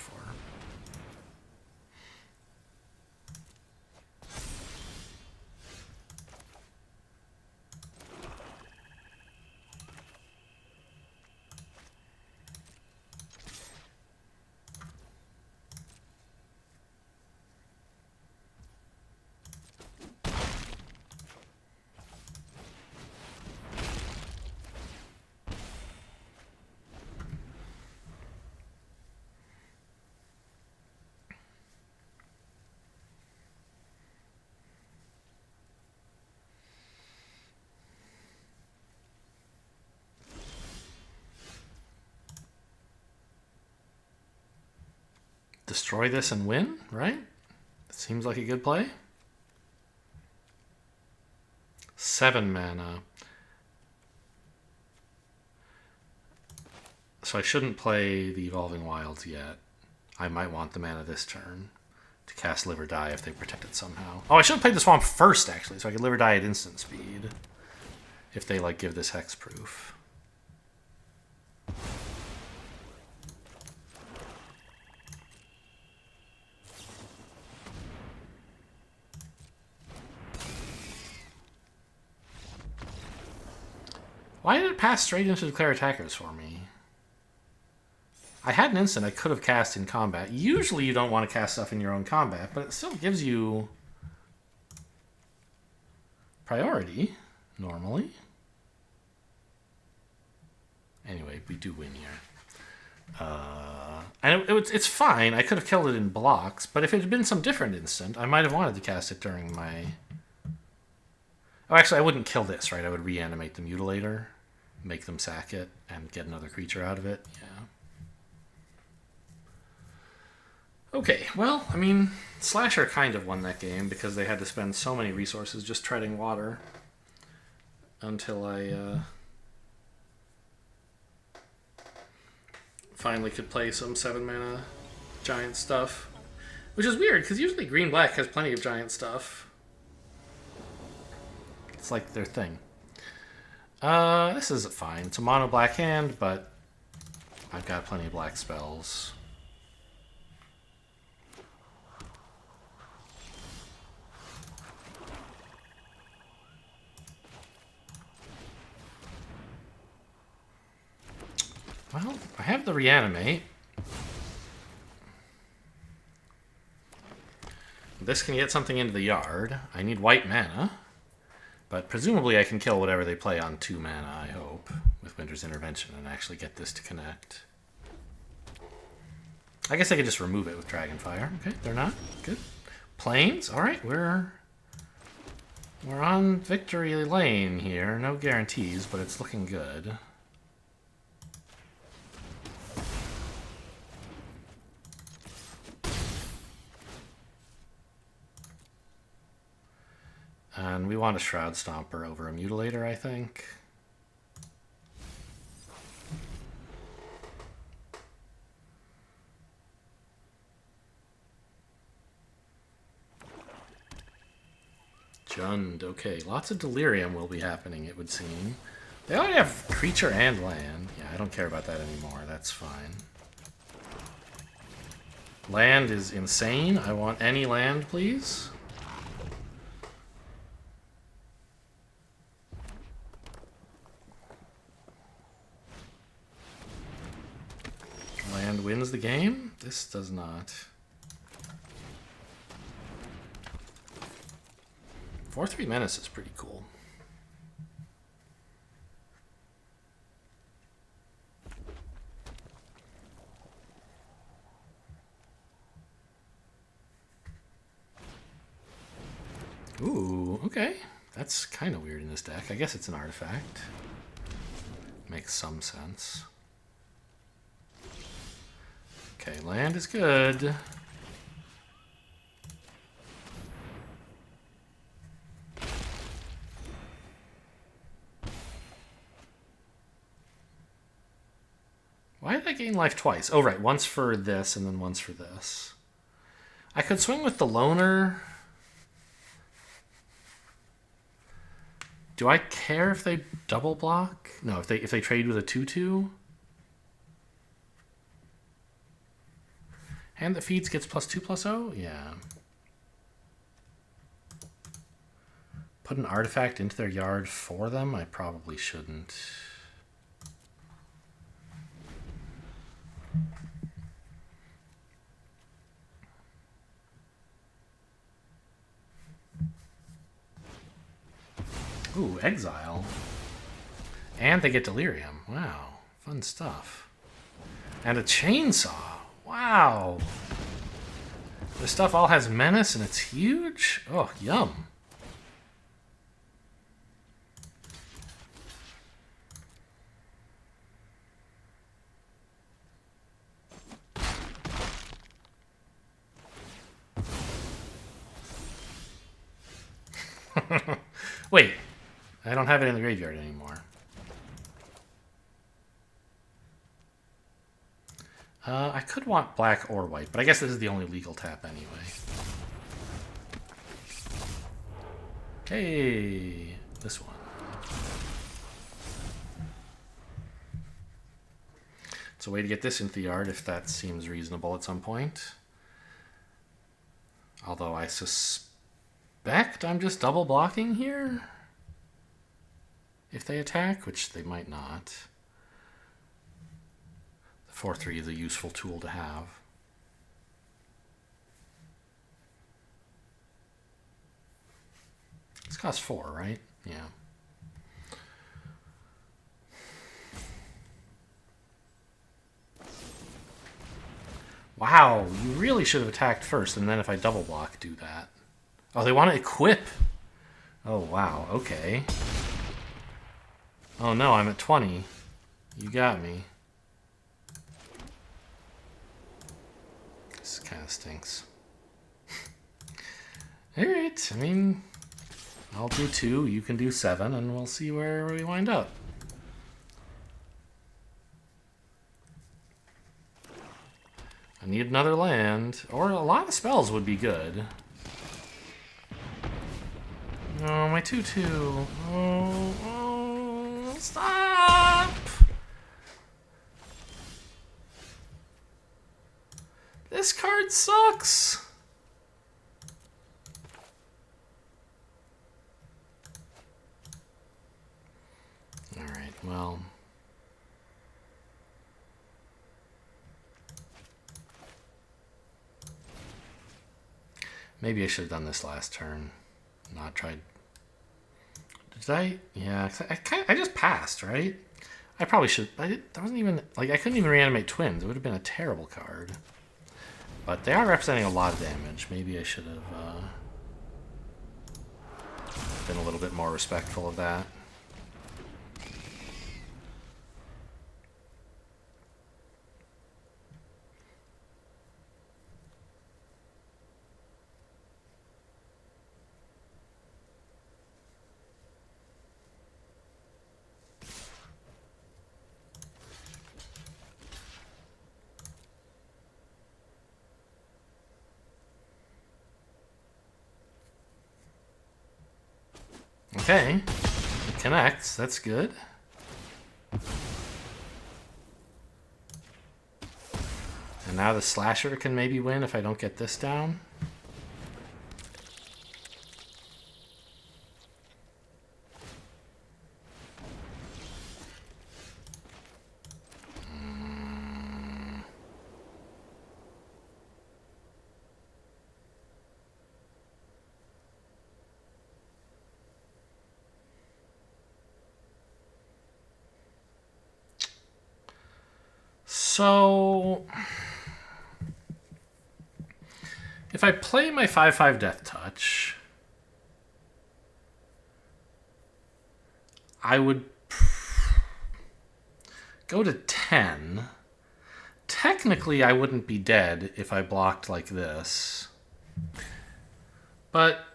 Destroy this and win, right? That seems like a good play. 7 mana. So I shouldn't play the Evolving Wilds yet. I might want the mana this turn to cast Live or Die if they protect it somehow. Oh, I should have played the Swamp first, actually, so I could Live or Die at instant speed if they, like, give this hexproof. Why did it pass straight into Declare Attackers for me? I had an instant I could have cast in combat. Usually you don't want to cast stuff in your own combat, but it still gives you priority, normally. Anyway, we do win here. And it's fine. I could have killed it in blocks, but if it had been some different instant, I might have wanted to cast it during my... Oh, actually, I wouldn't kill this, right? I would reanimate the Mutilator, make them sack it, and get another creature out of it. Yeah. Okay, well, I mean, Slasher kind of won that game because they had to spend so many resources just treading water. until I finally could play some 7-mana giant stuff. Which is weird, because usually green-black has plenty of giant stuff. It's like their thing. This is fine. It's a mono black hand, but I've got plenty of black spells. Well, I have the reanimate. This can get something into the yard. I need white mana. But presumably I can kill whatever they play on 2 mana, I hope, with Winter's Intervention and actually get this to connect. I guess I could just remove it with Dragonfire. Okay, they're not. Good. Plains? Alright, we're on victory lane here. No guarantees, but it's looking good. And we want a Shroud Stomper over a Mutilator, I think. Jund, okay. Lots of Delirium will be happening, it would seem. They already have creature and land. Yeah, I don't care about that anymore. That's fine. Land is insane. I want any land, please. Land wins the game? This does not. 4/3 Menace is pretty cool. Ooh, okay. That's kind of weird in this deck. I guess it's an artifact. Makes some sense. Okay, land is good. Why did I gain life twice? Oh, right. Once for this and then once for this. I could swing with the Loner. Do I care if they double block? No, if they trade with a 2/2. Hand that feeds gets +2/+0? Yeah. Put an artifact into their yard for them? I probably shouldn't. Ooh, Exile. And they get Delirium. Wow, fun stuff. And a Chainsaw. Wow. This stuff all has menace and it's huge? Oh, yum. Wait, I don't have it in the graveyard anymore. I could want black or white, but I guess this is the only legal tap anyway. Hey, this one. It's a way to get this into the yard if that seems reasonable at some point. Although I suspect I'm just double blocking here if they attack, which they might not. 4/3 is a useful tool to have. This costs 4, right? Yeah. Wow, you really should have attacked first, and then if I double block, do that. Oh, they want to equip. Oh, wow, okay. Oh no, I'm at 20. You got me. This kind of stinks. Alright, I mean, I'll do 2, you can do 7, and we'll see where we wind up. I need another land, or a lot of spells would be good. Oh, my 2/2. Oh, stop! This card sucks! Alright, well... maybe I should have done this last turn. Not tried... did I? Yeah, I just passed, right? I probably should... that wasn't even... like, I couldn't even reanimate twins. It would have been a terrible card. But they are representing a lot of damage. Maybe I should have been a little bit more respectful of that. Okay, it connects, that's good. And now the slasher can maybe win if I don't get this down. So, if I play my 5/5 Death Touch, I would go to 10. Technically, I wouldn't be dead if I blocked like this. But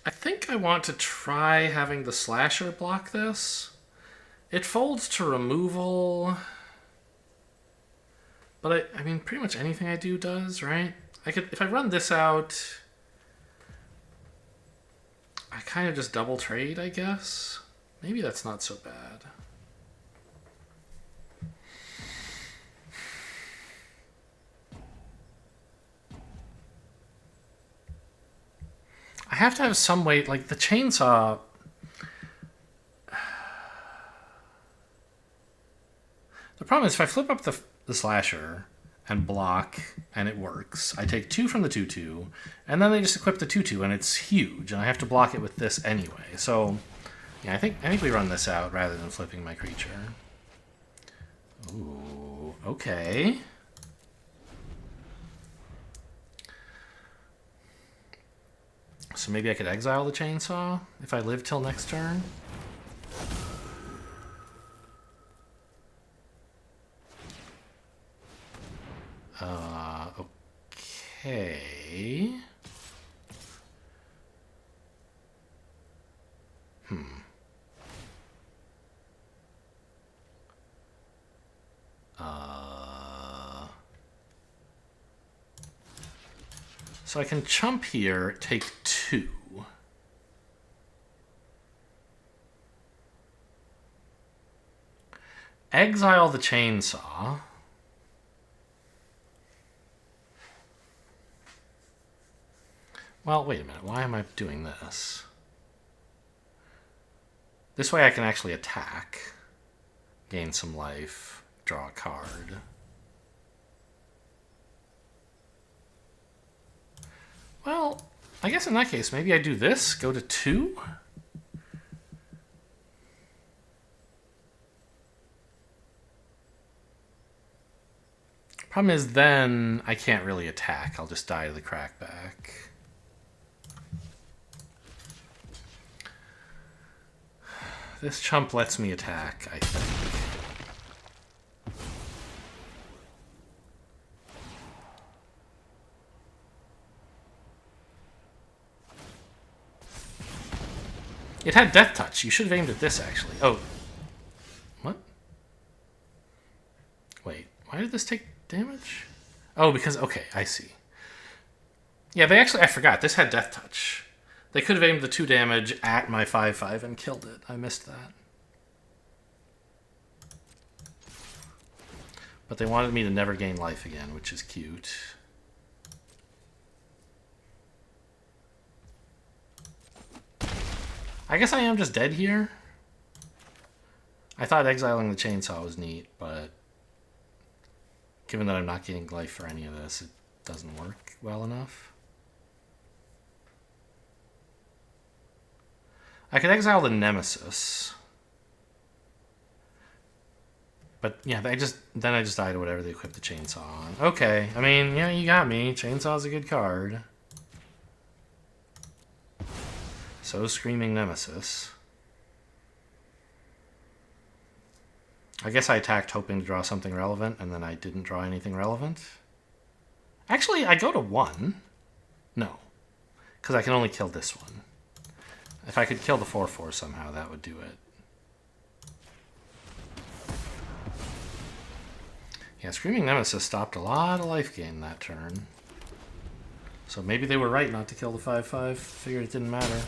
I think I want to try having the slasher block this. It folds to removal. But I mean, pretty much anything I do does, right? I could, if I run this out, I kind of just double trade, I guess. Maybe that's not so bad. I have to have some way, like the chainsaw. The problem is if I flip up the slasher and block and it works, I take 2 from the 2/2, and then they just equip the 2/2 and it's huge, and I have to block it with this anyway. So yeah, I think we run this out rather than flipping my creature. Ooh, okay. So maybe I could exile the chainsaw if I live till next turn. Okay. So I can chump here, take 2. Exile the chainsaw. Well, wait a minute. Why am I doing this? This way I can actually attack, gain some life, draw a card. Well, I guess in that case, maybe I do this, go to 2? Problem is then I can't really attack. I'll just die to the crackback. This chump lets me attack, I think. It had Death Touch. You should have aimed at this, actually. Oh. What? Wait, why did this take damage? Oh, because... Okay, I see. Yeah, they actually... I forgot. This had Death Touch. They could have aimed the 2 damage at my 5/5 and killed it. I missed that. But they wanted me to never gain life again, which is cute. I guess I am just dead here. I thought exiling the chainsaw was neat, but given that I'm not getting life for any of this, it doesn't work well enough. I could exile the Nemesis. But yeah, then I just died to whatever they equipped the chainsaw on. Okay, I mean, yeah, you got me. Chainsaw's a good card. So Screaming Nemesis. I guess I attacked hoping to draw something relevant, and then I didn't draw anything relevant. Actually, I go to 1. No, because I can only kill this one. If I could kill the 4/4 somehow, that would do it. Yeah, Screaming Nemesis stopped a lot of life gain that turn. So maybe they were right not to kill the 5/5. Figured it didn't matter.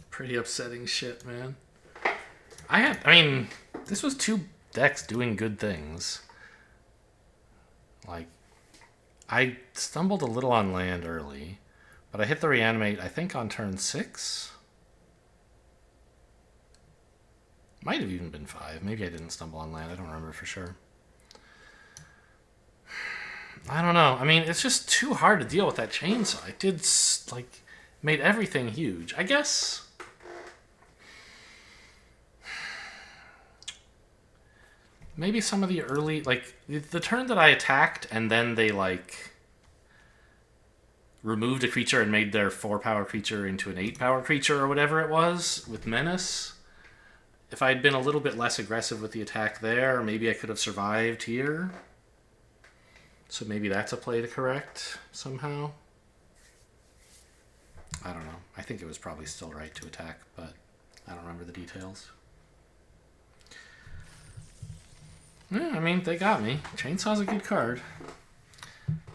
Pretty upsetting shit, man. I mean, this was 2 decks doing good things. Like, I stumbled a little on land early, but I hit the reanimate, I think, on turn 6. Might have even been 5. Maybe I didn't stumble on land. I don't remember for sure. I don't know. I mean, it's just too hard to deal with that chainsaw. It did, like, made everything huge. I guess... Maybe some of the early, like, the turn that I attacked and then they, like, removed a creature and made their 4-power creature into an 8-power creature or whatever it was with Menace. If I had been a little bit less aggressive with the attack there, maybe I could have survived here. So maybe that's a play to correct somehow. I don't know. I think it was probably still right to attack, but I don't remember the details. Yeah, I mean, they got me. Chainsaw's a good card.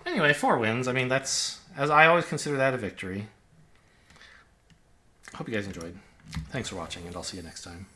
Anyway, 4 wins. I mean, that's... As I always consider that a victory. Hope you guys enjoyed. Thanks for watching, and I'll see you next time.